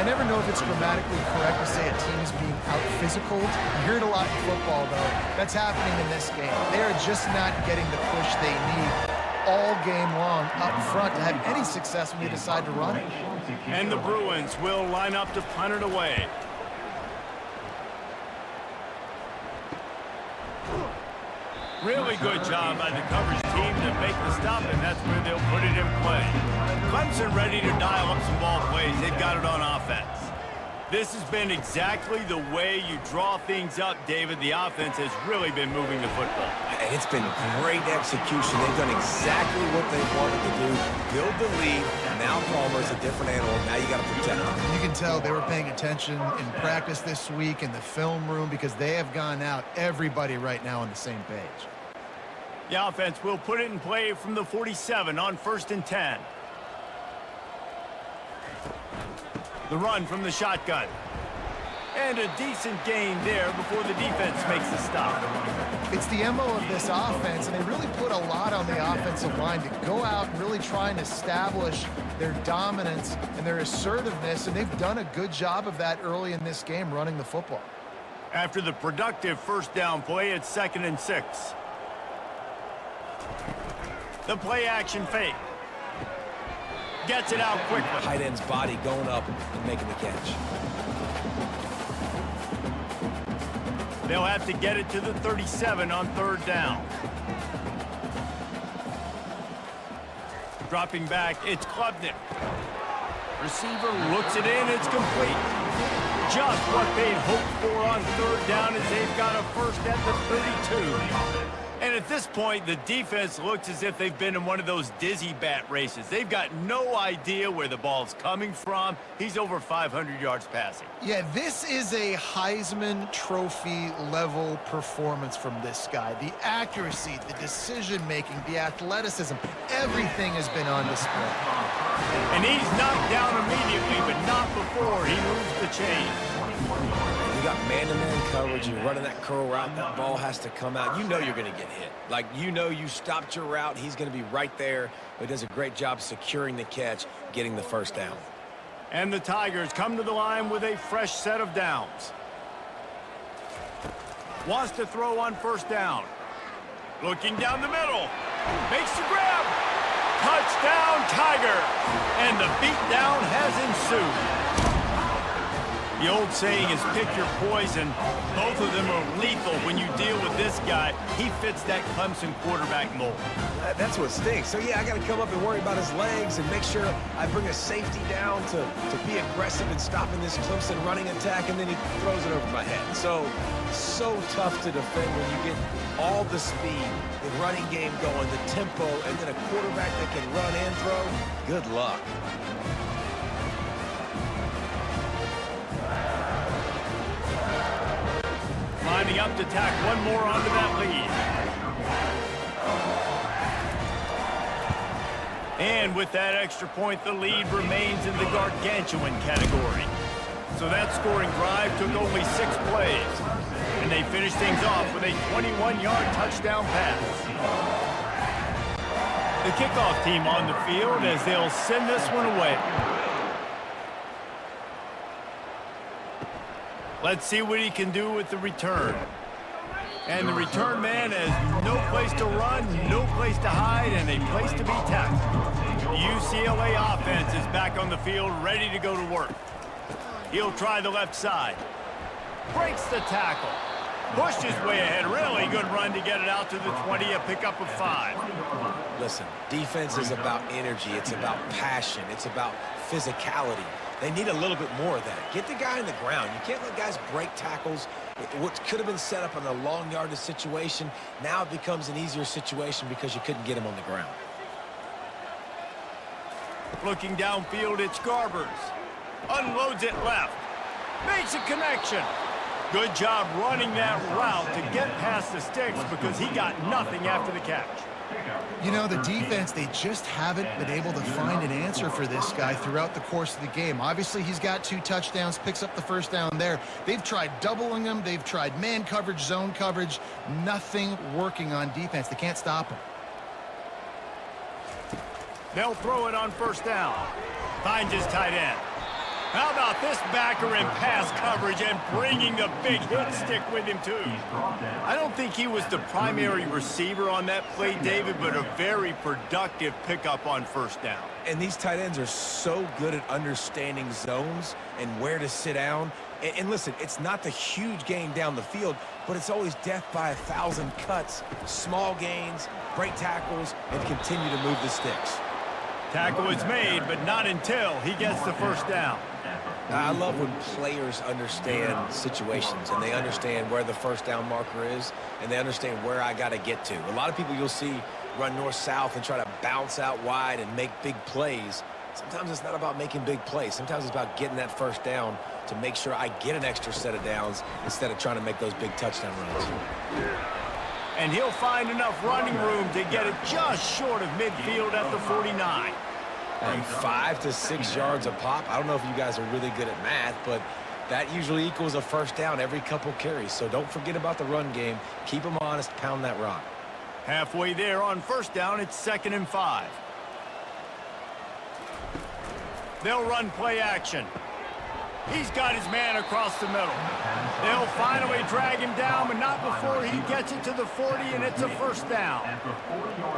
I never know if it's grammatically correct to say a team is being out-physicaled. You hear it a lot in football, though. That's happening in this game. They are just not getting the push they need all game long up front to have any success when they decide to run it. And the Bruins will line up to punt it away. Really good job by the coverage team to make the stop, and that's where they'll put it in play. Clemson ready to dial up some ball plays. They've got it on offense. This has been exactly the way you draw things up, David. The offense has really been moving the football. And it's been great execution. They've done exactly what they wanted to do. Build the lead. Now Palmer's a different animal. Now you got to protect him. You can tell they were paying attention in practice this week in the film room because they have gone out, everybody right now on the same page. The offense will put it in play from the 47 on 1st and 10. The run from the shotgun. And a decent gain there before the defense makes the stop. It's the MO of this offense, and they really put a lot on the offensive line to go out and really try and establish their dominance and their assertiveness, and they've done a good job of that early in this game running the football. After the productive 1st down play, it's 2nd and 6. The play action fake. Gets it out quickly. Tight end's body going up and making the catch. They'll have to get it to the 37 on 3rd down. Dropping back, it's Klubnik. Receiver looks it in, it's complete. Just what they'd hoped for on 3rd down as they've got a first at the 32. And at this point, the defense looks as if they've been in one of those dizzy bat races. They've got no idea where the ball's coming from. He's over 500 yards passing. Yeah, this is a Heisman Trophy level performance from this guy. The accuracy, the decision-making, the athleticism, everything has been on display. And he's knocked down immediately, but not before he moves the chain. You got man-to-man coverage, you're running that curl route, that ball has to come out. You know you're going to get hit. Like, you know you stopped your route, he's going to be right there. But he does a great job securing the catch, getting the first down. And the Tigers come to the line with a fresh set of downs. Wants to throw on first down. Looking down the middle. Makes the grab. Touchdown, Tiger. And the beatdown has ensued. The old saying is pick your poison. Both of them are lethal when you deal with this guy. He fits that Clemson quarterback mold. That's what stinks. So, yeah, I got to come up and worry about his legs and make sure I bring a safety down to be aggressive in stopping this Clemson running attack, and then he throws it over my head. So tough to defend when you get all the speed, the running game going, the tempo, and then a quarterback that can run and throw. Good luck. Lining up to tack one more onto that lead. And with that extra point, the lead remains in the gargantuan category. So that scoring drive took only 6 plays. And they finished things off with a 21-yard touchdown pass. The kickoff team on the field as they'll send this one away. Let's see what he can do with the return. And the return man has no place to run, no place to hide, and a place to be tackled. The UCLA offense is back on the field, ready to go to work. He'll try the left side. Breaks the tackle. Pushed his way ahead. Really good run to get it out to the 20, a pickup of 5. Listen, defense is about energy. It's about passion. It's about physicality. They need a little bit more of that. Get the guy on the ground. You can't let guys break tackles. What could have been set up in a long yardage situation, now it becomes an easier situation because you couldn't get him on the ground. Looking downfield, it's Garbers. Unloads it left. Makes a connection. Good job running that route to get past the sticks because he got nothing after the catch. You know, the defense, they just haven't been able to find an answer for this guy throughout the course of the game. Obviously, he's got 2 touchdowns, picks up the first down there. They've tried doubling him. They've tried man coverage, zone coverage. Nothing working on defense. They can't stop him. They'll throw it on first down. Finds his tight end. How about this backer in pass coverage and bringing the big hit stick with him, too? I don't think he was the primary receiver on that play, David, but a very productive pickup on first down. And these tight ends are so good at understanding zones and where to sit down. And listen, it's not the huge gain down the field, but it's always death by 1,000 cuts, small gains, break tackles, and continue to move the sticks. Tackle is made, but not until he gets the first down. I love when players understand situations and they understand where the first down marker is and they understand where I got to get to. A lot of people you'll see run north-south and try to bounce out wide and make big plays. Sometimes it's not about making big plays. Sometimes it's about getting that first down to make sure I get an extra set of downs instead of trying to make those big touchdown runs. And he'll find enough running room to get it just short of midfield at the 49. And 5 to 6 yards a pop. I don't know if you guys are really good at math, but that usually equals a first down every couple carries. So don't forget about the run game. Keep them honest. Pound that rock. Halfway there on first down, it's 2nd and 5. They'll run play action. He's got his man across the middle. They'll finally drag him down, but not before he gets it to the 40, and it's a first down.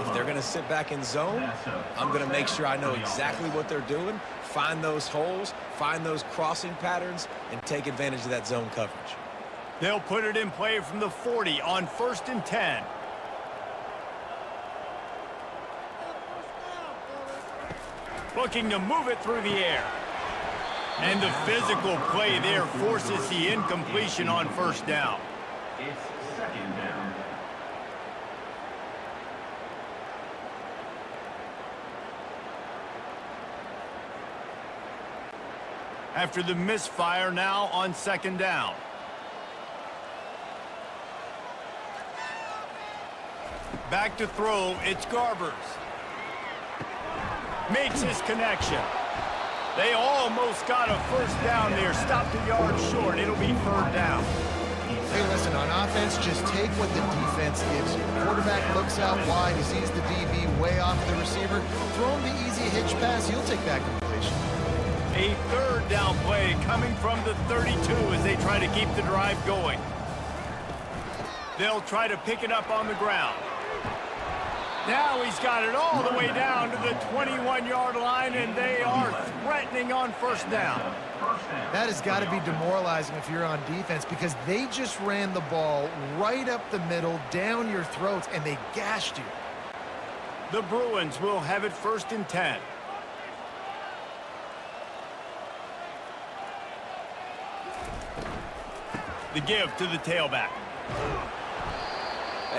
If they're going to sit back in zone, I'm going to make sure I know exactly what they're doing, find those holes, find those crossing patterns, and take advantage of that zone coverage. They'll put it in play from the 40 on 1st and 10. Looking to move it through the air. And the physical play there forces the incompletion on first down. It's 2nd down. After the misfire, now on second down. Back to throw, it's Garbers. Makes his connection. They almost got a first down there. Stopped a yard short. It'll be third down. Hey, listen, on offense, just take what the defense gives you. Quarterback looks out wide. He sees the DB way off the receiver. Throw him the easy hitch pass. He'll take that completion. A third down play coming from the 32 as they try to keep the drive going. They'll try to pick it up on the ground. Now he's got it all the way down to the 21-yard line, and they are threatening on first down. That has got to be demoralizing if you're on defense because they just ran the ball right up the middle, down your throats, and they gashed you. The Bruins will have it first and 10. The give to the tailback.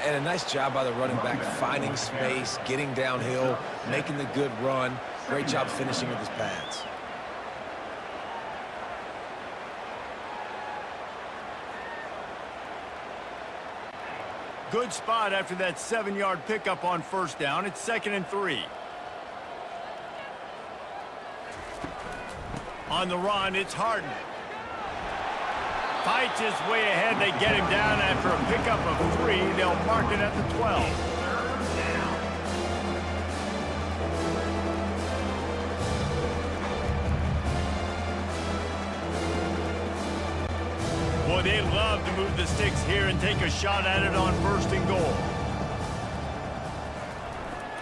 And a nice job by the running back, finding space, getting downhill, making the good run. Great job finishing with his pads. Good spot after that 7-yard pickup on first down. It's 2nd and 3. On the run, it's Harden. Fights his way ahead. They get him down after a pickup of 3. They'll mark it at the 12. Boy, they love to move the sticks here and take a shot at it on first and goal.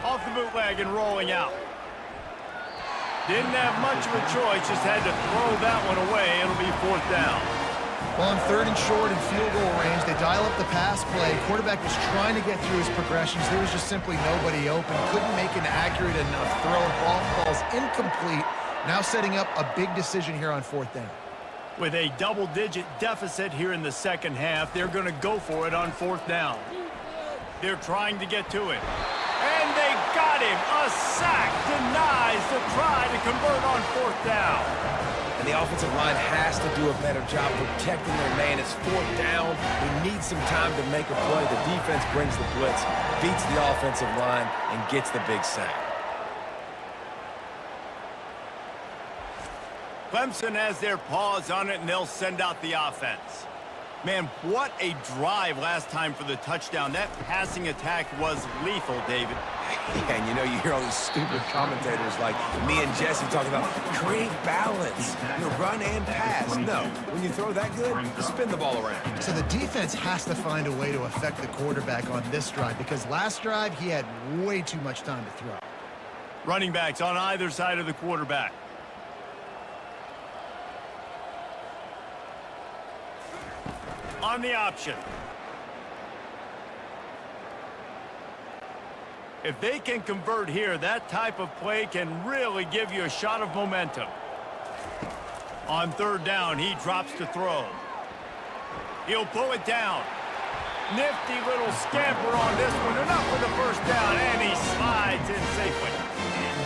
Off the bootleg and rolling out. Didn't have much of a choice, just had to throw that one away. It'll be fourth down. Well, on third and short and field goal range, they dial up the pass play. Quarterback was trying to get through his progressions. There was just simply nobody open. Couldn't make an accurate enough throw. Ball falls incomplete. Now setting up a big decision here on fourth down. With a double-digit deficit here in the second half, they're going to go for it on fourth down. They're trying to get to it. And they got him. A sack denies the try to convert on fourth down. And the offensive line has to do a better job protecting their man. It's fourth down. He needs some time to make a play. The defense brings the blitz, beats the offensive line, and gets the big sack. Clemson has their paws on it, and they'll send out the offense. Man, what a drive last time for the touchdown. That passing attack was lethal, David. Yeah, and you know, you hear all these stupid commentators like me and Jesse talking about create balance, run and pass. No, when you throw that good, spin the ball around. So the defense has to find a way to affect the quarterback on this drive because last drive he had way too much time to throw. Running backs on either side of the quarterback. On the option. If they can convert here, that type of play can really give you a shot of momentum. On third down, he drops to throw. He'll pull it down. Nifty little scamper on this one. Enough for the first down, and he slides in safely.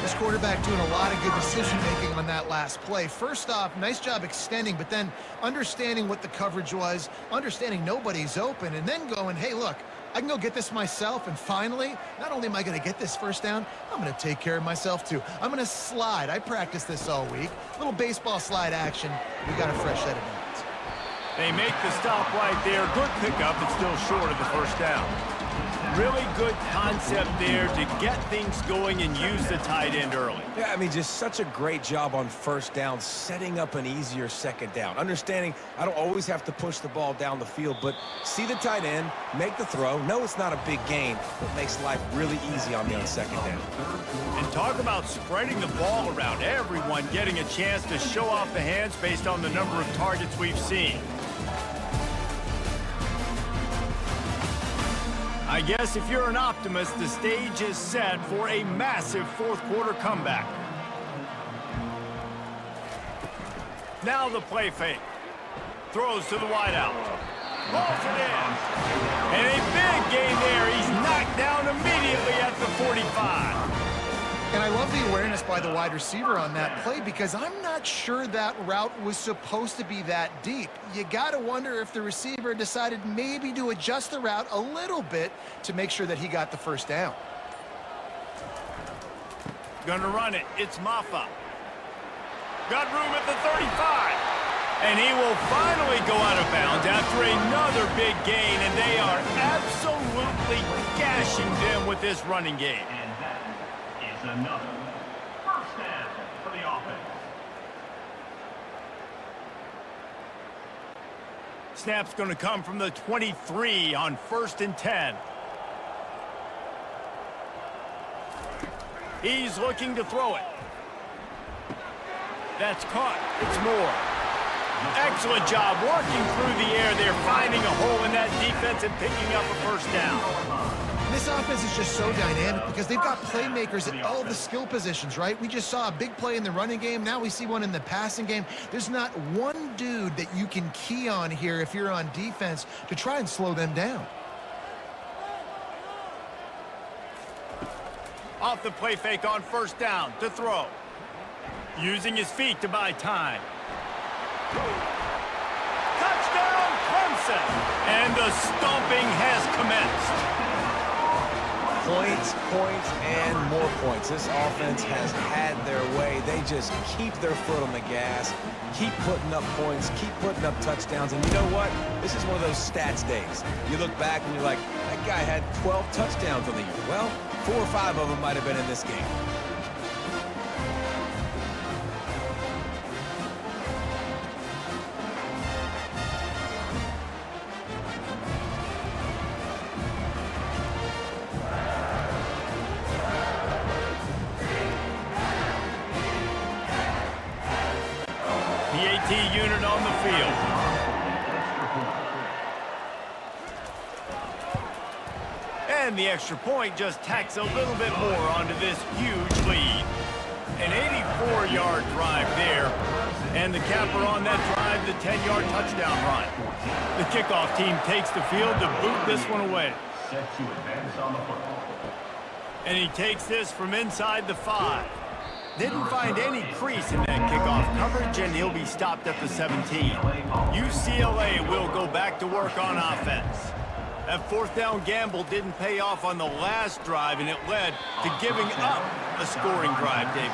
This quarterback doing a lot of good decision-making on that last play. First off, nice job extending, but then understanding what the coverage was, understanding nobody's open, and then going, hey, look, I can go get this myself, and finally, not only am I going to get this first down, I'm going to take care of myself, too. I'm going to slide. I practiced this all week. Little baseball slide action. We got a fresh set of downs. They make the stop right there. Good pickup, but still short of the first down. Really good concept there to get things going and use the tight end early. Yeah, I mean, just such a great job on first down, setting up an easier second down. Understanding I don't always have to push the ball down the field, but see the tight end, make the throw. No, it's not a big gain, but makes life really easy on me on second down. And talk about spreading the ball around. Everyone getting a chance to show off the hands based on the number of targets we've seen. I guess if you're an optimist, the stage is set for a massive fourth-quarter comeback. Now the play fake. Throws to the wideout. Rolls it in. And a big gain there. He's knocked down immediately at the 45. And I love the awareness by the wide receiver on that play because I'm not sure that route was supposed to be that deep. You got to wonder if the receiver decided maybe to adjust the route a little bit to make sure that he got the first down. Gonna run it. It's Maffa. Got room at the 35. And he will finally go out of bounds after another big gain, and they are absolutely gashing them with this running game. And that is another first down for the offense. Snap's going to come from the 23 on 1st and 10. He's looking to throw it. That's caught. It's Moore. Excellent job working through the air there, finding a hole in that defense and picking up a first down. This offense is just so dynamic because they've got playmakers at all the skill positions, right? We just saw a big play in the running game. Now we see one in the passing game. There's not one dude that you can key on here if you're on defense to try and slow them down. Off the play fake on 1st down to throw. Using his feet to buy time. Touchdown, Clemson! And the stomping has commenced. Points, points, and more points. This offense has had their way. They just keep their foot on the gas, keep putting up points, keep putting up touchdowns. And you know what? This is one of those stats days. You look back and you're like, that guy had 12 touchdowns on the year. Well, 4 or 5 of them might have been in this game. Unit on the field. And the extra point just tacks a little bit more onto this huge lead. An 84-yard drive there. And the capper on that drive, the 10-yard touchdown run. The kickoff team takes the field to boot this one away. Set to advance on the football. And he takes this from inside the 5. Didn't find any crease in that kickoff coverage, and he'll be stopped at the 17. UCLA will go back to work on offense. That 4th down gamble didn't pay off on the last drive, and it led to giving up a scoring drive, David.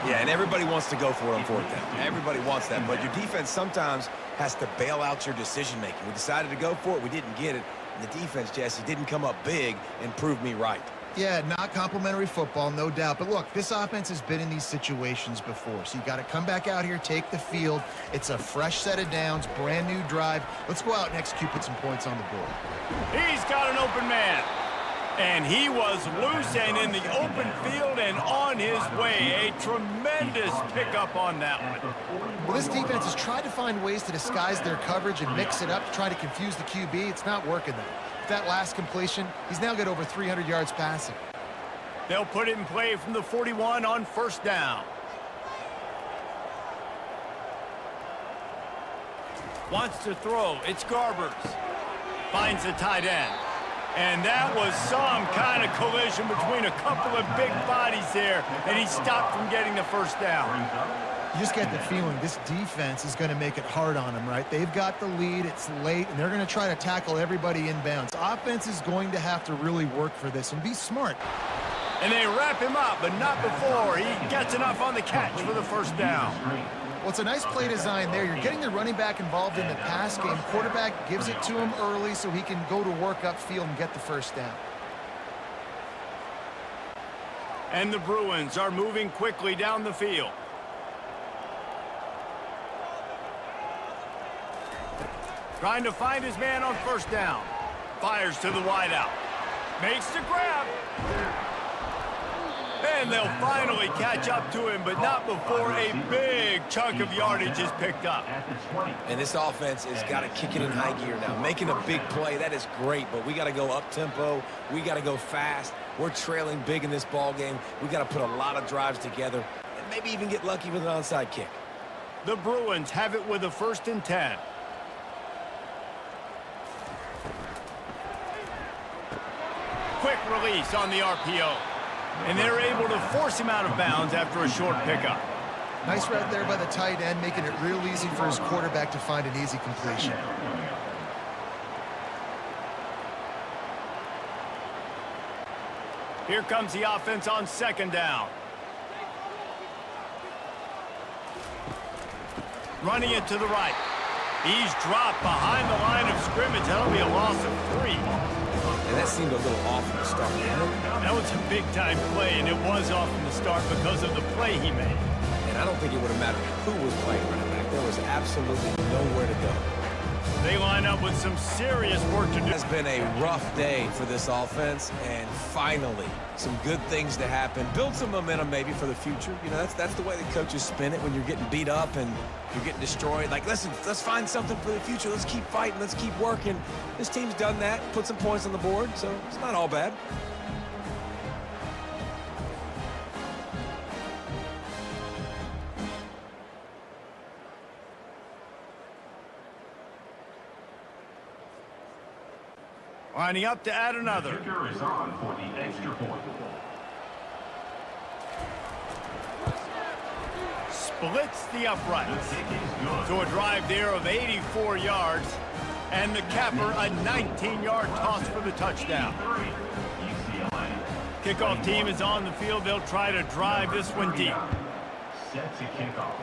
Yeah, and everybody wants to go for it on 4th down. Everybody wants that, but your defense sometimes has to bail out your decision-making. We decided to go for it. We didn't get it. And the defense, Jesse, didn't come up big and prove me right. Yeah, not complimentary football, no doubt. But look, this offense has been in these situations before. So you got to come back out here, take the field. It's a fresh set of downs, brand new drive. Let's go out and execute, put some points on the board. He's got an open man. And he was loose and in the open field and on his way. A tremendous pickup on that one. Well, this defense has tried to find ways to disguise their coverage and mix it up to try to confuse the QB. It's not working, though. That last completion, he's now got over 300 yards passing. They'll put it in play from the 41 on 1st down. Wants to throw. It's Garbers. Finds the tight end. And that was some kind of collision between a couple of big bodies there, and he stopped from getting the 1st down. You just get the feeling this defense is going to make it hard on them, right? They've got the lead, it's late, and they're going to try to tackle everybody inbounds. Offense is going to have to really work for this and be smart. And they wrap him up, but not before he gets enough on the catch for the 1st down. Well, it's a nice play design there. You're getting the running back involved in the pass game. Quarterback gives it to him early so he can go to work upfield and get the 1st down. And the Bruins are moving quickly down the field. Trying to find his man on 1st down. Fires to the wideout. Makes the grab. And they'll finally catch up to him, but not before a big chunk of yardage is picked up. And this offense has got to kick it in high gear now. Making a big play, that is great, but we got to go up-tempo. We got to go fast. We're trailing big in this ball game. We got to put a lot of drives together and maybe even get lucky with an onside kick. The Bruins have it with a 1st and 10. Quick release on the RPO. And they're able to force him out of bounds after a short pickup. Nice route there by the tight end, making it real easy for his quarterback to find an easy completion. Here comes the offense on second down. Running it to the right. He's dropped behind the line of scrimmage. That'll be a loss of 3. And that seemed a little off from the start, didn't it? That was a big-time play, and it was off from the start because of the play he made. And I don't think it would have mattered who was playing running back. There was absolutely nowhere to go. They line up with some serious work to do. It has been a rough day for this offense, and finally, some good things to happen. Build some momentum maybe for the future. You know, that's the way the coaches spin it when you're getting beat up and you're getting destroyed. Like, listen, let's find something for the future. Let's keep fighting. Let's keep working. This team's done that, put some points on the board, so it's not all bad. Lining up to add another. Kicker is on for the extra point. Splits the uprights. The kick is good. So a drive there of 84 yards. And the capper, a 19-yard toss for the touchdown. UCLA. Kickoff team is on the field. They'll try to drive this one deep. Set to kick off.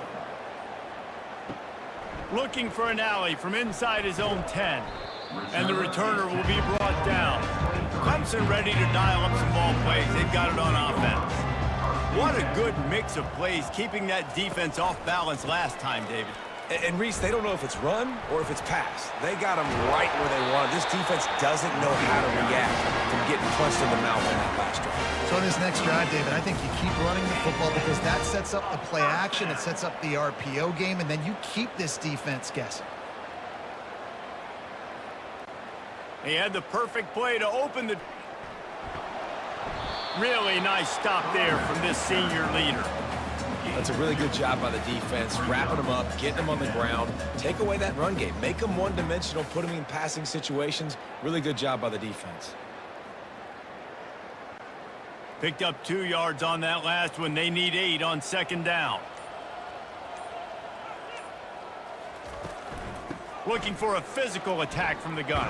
Looking for an alley from inside his own 10. And the returner will be brought down. Clemson ready to dial up some ball plays. They've got it on offense. What a good mix of plays, keeping that defense off balance last time, David. And Reese, they don't know if it's run or if it's pass. They got them right where they want. This defense doesn't know how to react from getting punched in the mouth in that last drive. So in this next drive, David, I think you keep running the football because that sets up the play action, it sets up the RPO game, and then you keep this defense guessing. He had the perfect play to open the... Really nice stop there from this senior leader. That's a really good job by the defense, wrapping them up, getting them on the ground. Take away that run game. Make them one-dimensional, put them in passing situations. Really good job by the defense. Picked up 2 yards on that last one. They need 8 on second down. Looking for a physical attack from the gun.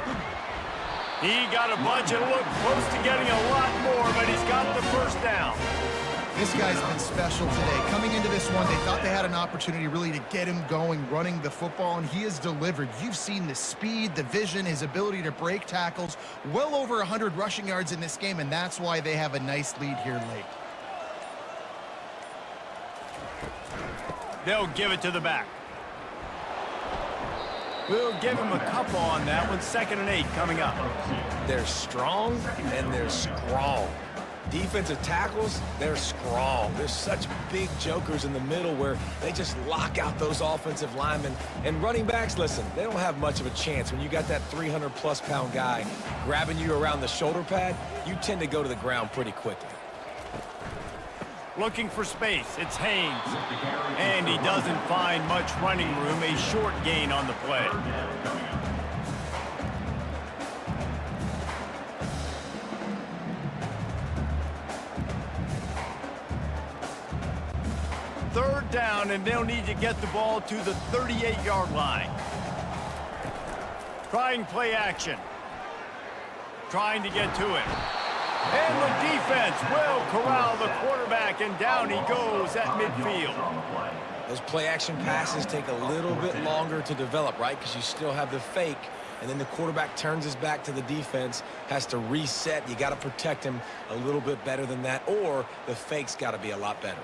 He got a bunch and looked close to getting a lot more, but he's got the first down. This guy's been special today. Coming into this one, they thought they had an opportunity really to get him going, running the football, and he has delivered. You've seen the speed, the vision, his ability to break tackles. Well over 100 rushing yards in this game, and that's why they have a nice lead here late. They'll give it to the back. We'll give him a couple on that one. 2nd and 8 coming up. They're strong and they're strong. Defensive tackles, they're strong. There's such big jokers in the middle where they just lock out those offensive linemen. And running backs, listen, they don't have much of a chance. When you got that 300-plus pound guy grabbing you around the shoulder pad, you tend to go to the ground pretty quickly. Looking for space. It's Haynes. And he doesn't find much running room. A short gain on the play. Third down, and they'll need to get the ball to the 38-yard line. Trying play action. Trying to get to it. And the defense will corral the quarterback, and down he goes at midfield. Those play-action passes take a little bit longer to develop, right? Because you still have the fake, and then the quarterback turns his back to the defense, has to reset. You got to protect him a little bit better than that, or the fake's got to be a lot better.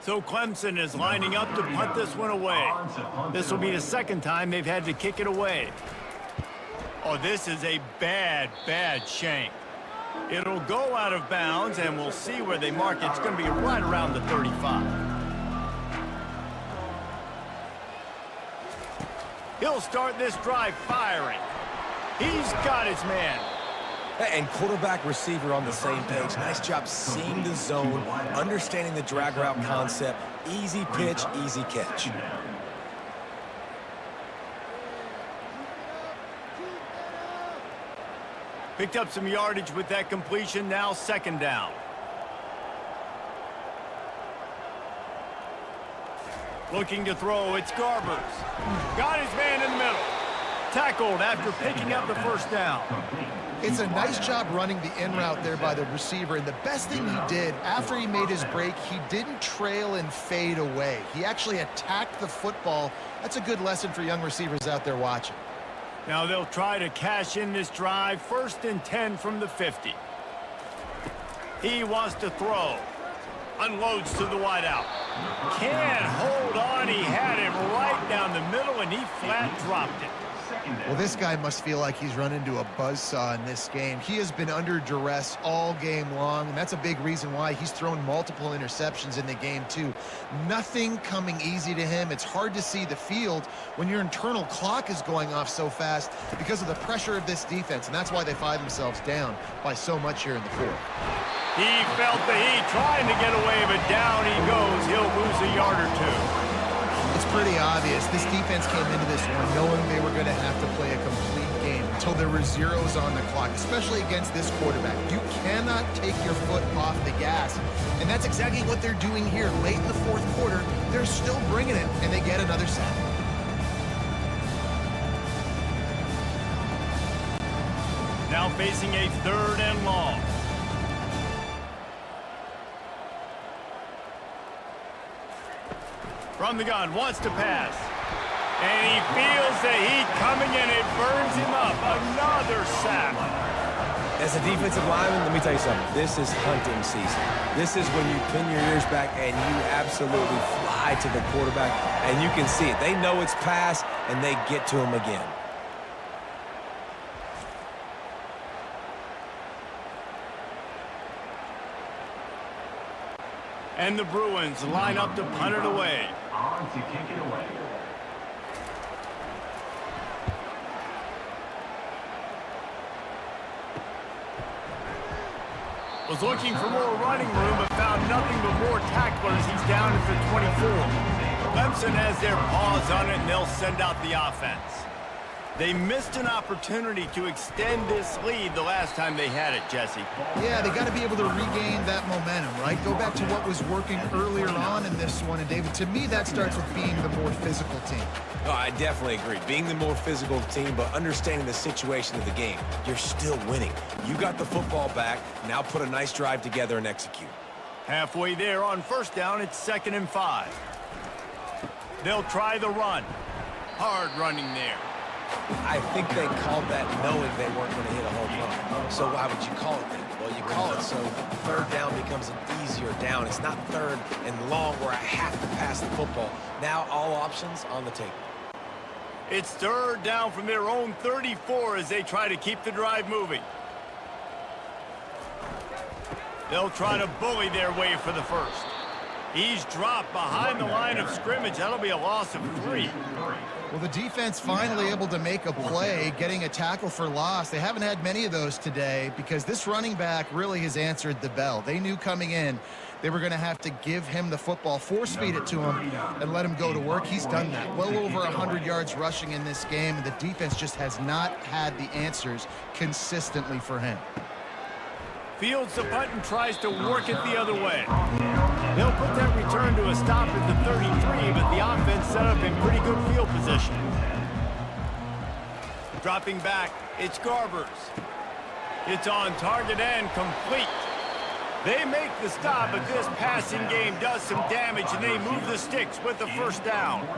So Clemson is lining up to punt this one away. This will be the second time they've had to kick it away. Oh, this is a bad, bad shank. It'll go out of bounds, and we'll see where they mark it. It's going to be right around the 35. He'll start this drive firing. He's got his man. And quarterback receiver on the same page. Nice job seeing the zone, understanding the drag route concept. Easy pitch, easy catch. Picked up some yardage with that completion. Now second down. Looking to throw, it's Garbers. Got his man in the middle. Tackled after picking up the first down. It's a nice job running the in route there by the receiver, and the best thing he did after he made his break, he didn't trail and fade away. He actually attacked the football. That's a good lesson for young receivers out there watching. Now they'll try to cash in this drive. 1st and 10 from the 50. He wants to throw. Unloads to the wideout. Can't hold on. He had him right down the middle, and he flat dropped it. Well, this guy must feel like he's run into a buzzsaw in this game. He has been under duress all game long, and that's a big reason why he's thrown multiple interceptions in the game, too. Nothing coming easy to him. It's hard to see the field when your internal clock is going off so fast because of the pressure of this defense, and that's why they find themselves down by so much here in the fourth. He felt the heat, trying to get away, but down he goes. He'll lose a yard or two. It's pretty obvious. This defense came into this one knowing they were going to have to play a complete game until there were zeros on the clock, especially against this quarterback. You cannot take your foot off the gas, and that's exactly what they're doing here. Late in the fourth quarter, they're still bringing it, and they get another sack. Now facing a 3rd and long. From the gun, wants to pass. And he feels the heat coming in. It burns him up. Another sack. As a defensive lineman, let me tell you something. This is hunting season. This is when you pin your ears back and you absolutely fly to the quarterback, and you can see it. They know it's pass, and they get to him again. And the Bruins line up to punt it away. On to kick it away. Was looking for more running room, but found nothing but more tacklers. He's down at the 24. Clemson has their paws on it, and they'll send out the offense. They missed an opportunity to extend this lead the last time they had it, Jesse. Yeah, they got to be able to regain that momentum, right? Go back to what was working earlier on in this one. And, David, to me, that starts with being the more physical team. Oh, I definitely agree. Being the more physical team, but understanding the situation of the game. You're still winning. You got the football back. Now put a nice drive together and execute. Halfway there on 1st down, it's 2nd and 5. They'll try the run. Hard running there. I think they called that knowing they weren't going to hit a home run. So why would you call it then? Well, you call it so 3rd down becomes an easier down. It's not 3rd and long where I have to pass the football. Now all options on the table. It's 3rd down from their own 34 as they try to keep the drive moving. They'll try to bully their way for the 1st. He's dropped behind the line of scrimmage. That'll be a loss of 3. Well, the defense finally able to make a play, getting a tackle for loss. They haven't had many of those today because this running back really has answered the bell. They knew coming in they were going to have to give him the football, force feed it to him, and let him go to work. He's done that. Well over 100 yards rushing in this game, and the defense just has not had the answers consistently for him. Fields the punt and tries to work it the other way. They'll put that return to a stop at the 33, but the offense set up in pretty good field position. Dropping back, it's Garbers. It's on target and complete. They make the stop, but this passing game does some damage, and they move the sticks with the 1st down.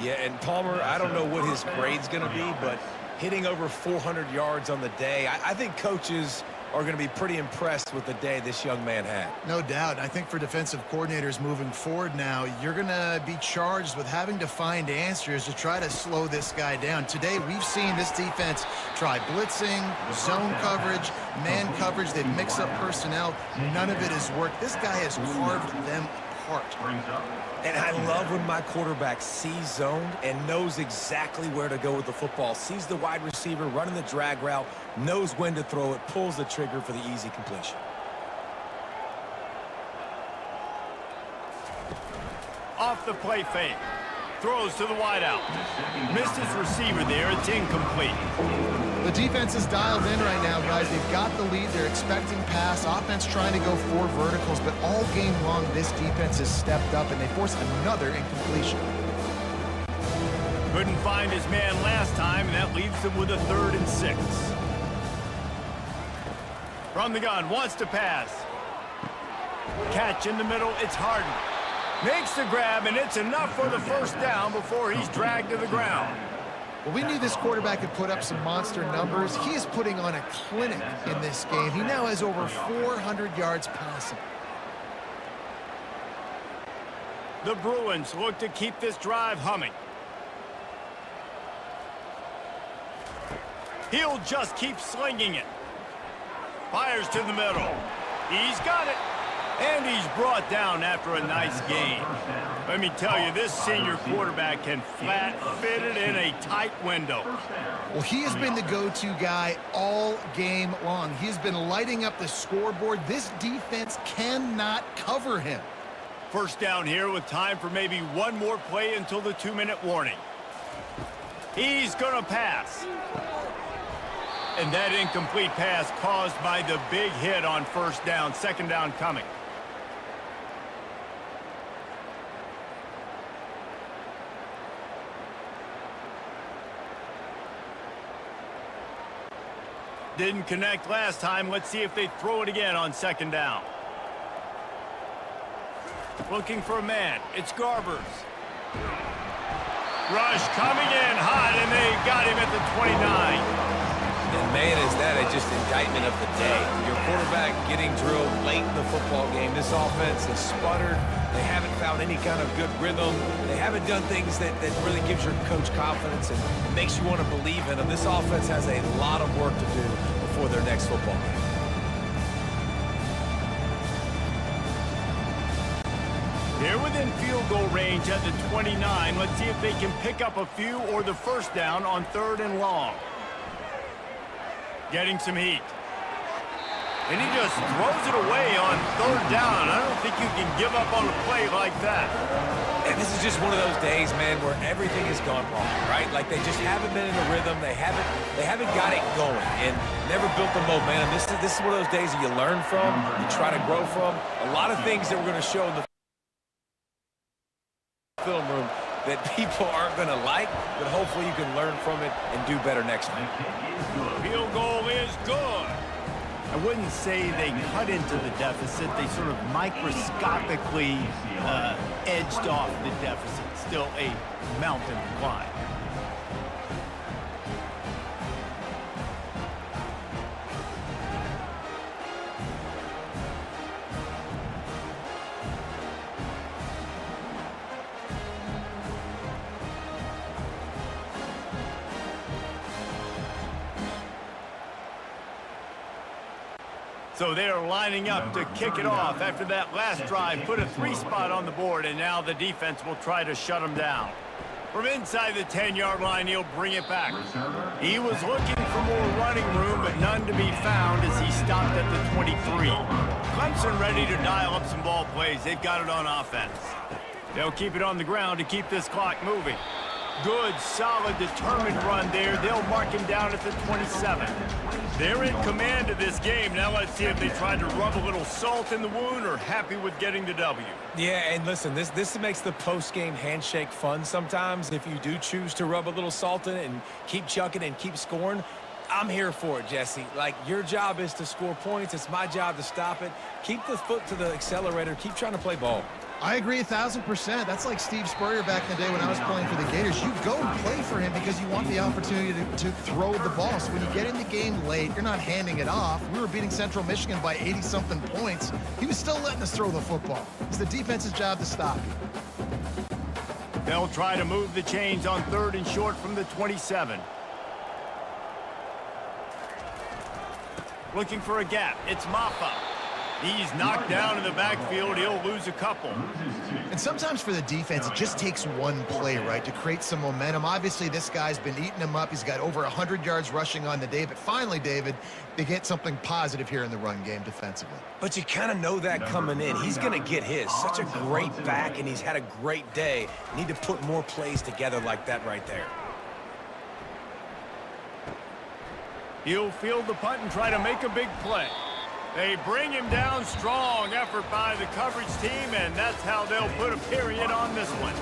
Yeah, and Palmer, I don't know what his grade's going to be, but hitting over 400 yards on the day, I think coaches are going to be pretty impressed with the day this young man had. No doubt. I think for defensive coordinators moving forward now, you're going to be charged with having to find answers to try to slow this guy down. Today, we've seen this defense try blitzing, zone coverage, man coverage. They've mixed up personnel. None of it has worked. This guy has carved them apart. And I love when my quarterback sees zoned and knows exactly where to go with the football. Sees the wide receiver running the drag route, knows when to throw it, pulls the trigger for the easy completion. Off the play fake. Throws to the wideout. Missed his receiver there. It's incomplete. The defense is dialed in right now, guys. They've got the lead. They're expecting pass. Offense trying to go 4 verticals, but all game long, this defense has stepped up, and they force another incompletion. Couldn't find his man last time, and that leaves him with a 3rd and 6. From the gun, wants to pass. Catch in the middle, it's Harden. Makes the grab, and it's enough for the first down before he's dragged to the ground. Well, we knew this quarterback could put up some monster numbers. He is putting on a clinic in this game. He now has over 400 yards passing. The Bruins look to keep this drive humming. He'll just keep slinging it. Fires to the middle. He's got it. And he's brought down after a nice gain. Let me tell you, this senior quarterback can flat fit it in a tight window. Well, he has been the go-to guy all game long. He has been lighting up the scoreboard. This defense cannot cover him. First down here with time for maybe one more play until the 2-minute warning. He's going to pass. And that incomplete pass caused by the big hit on first down. Second down coming. Didn't connect last time. Let's see if they throw it again on second down. Looking for a man. It's Garbers. Rush coming in hot, and they got him at the 29. And man, is that just indictment of the day. Your quarterback getting drilled late in the football game. This offense has sputtered. They haven't found any kind of good rhythm. They haven't done things that really gives your coach confidence and makes you want to believe in them. This offense has a lot of work to do before their next football game. They're within field goal range at the 29. Let's see if they can pick up a few or the first down on 3rd and long. Getting some heat. And he just throws it away on 3rd down. I don't think you can give up on a play like that. And this is just one of those days, man, where everything has gone wrong, right? Like they just haven't been in a rhythm. They haven't got it going and never built the momentum. This is one of those days that you learn from, you try to grow from. A lot of things that we're going to show in the film room that people aren't going to like, but hopefully you can learn from it and do better next time. Field goal is good. I wouldn't say they cut into the deficit. They sort of microscopically edged off the deficit. Still a mountain to climb. So they're lining up to kick it off after that last drive. Put a 3 spot on the board, and now the defense will try to shut them down. From inside the 10-yard line, he'll bring it back. He was looking for more running room, but none to be found as he stopped at the 23. Clemson ready to dial up some ball plays. They've got it on offense. They'll keep it on the ground to keep this clock moving. Good, solid, determined run there. They'll mark him down at the 27. They're in command of this game. Now let's see if they try to rub a little salt in the wound or happy with getting the W. Yeah, and listen, this makes the post-game handshake fun sometimes. If you do choose to rub a little salt in it and keep chucking and keep scoring, I'm here for it, Jesse. Like, your job is to score points. It's my job to stop it. Keep the foot to the accelerator. Keep trying to play ball. I agree 1,000%. That's like Steve Spurrier back in the day when I was playing for the Gators. You go and play for him because you want the opportunity to throw the ball. So when you get in the game late, you're not handing it off. We were beating Central Michigan by 80-something points. He was still letting us throw the football. It's the defense's job to stop you. They'll try to move the chains on 3rd and short from the 27. Looking for a gap. It's Maffa. He's knocked down in the backfield. He'll lose a couple. And sometimes for the defense, it just takes one play, right, to create some momentum. Obviously, this guy's been eating him up. He's got over 100 yards rushing on the day. But finally, David, they get something positive here in the run game defensively. But you kind of know that coming in. He's going to get his. Such a great back, and he's had a great day. Need to put more plays together like that right there. He'll field the punt and try to make a big play. They bring him down. Strong effort by the coverage team, and that's how they'll put a period on this one.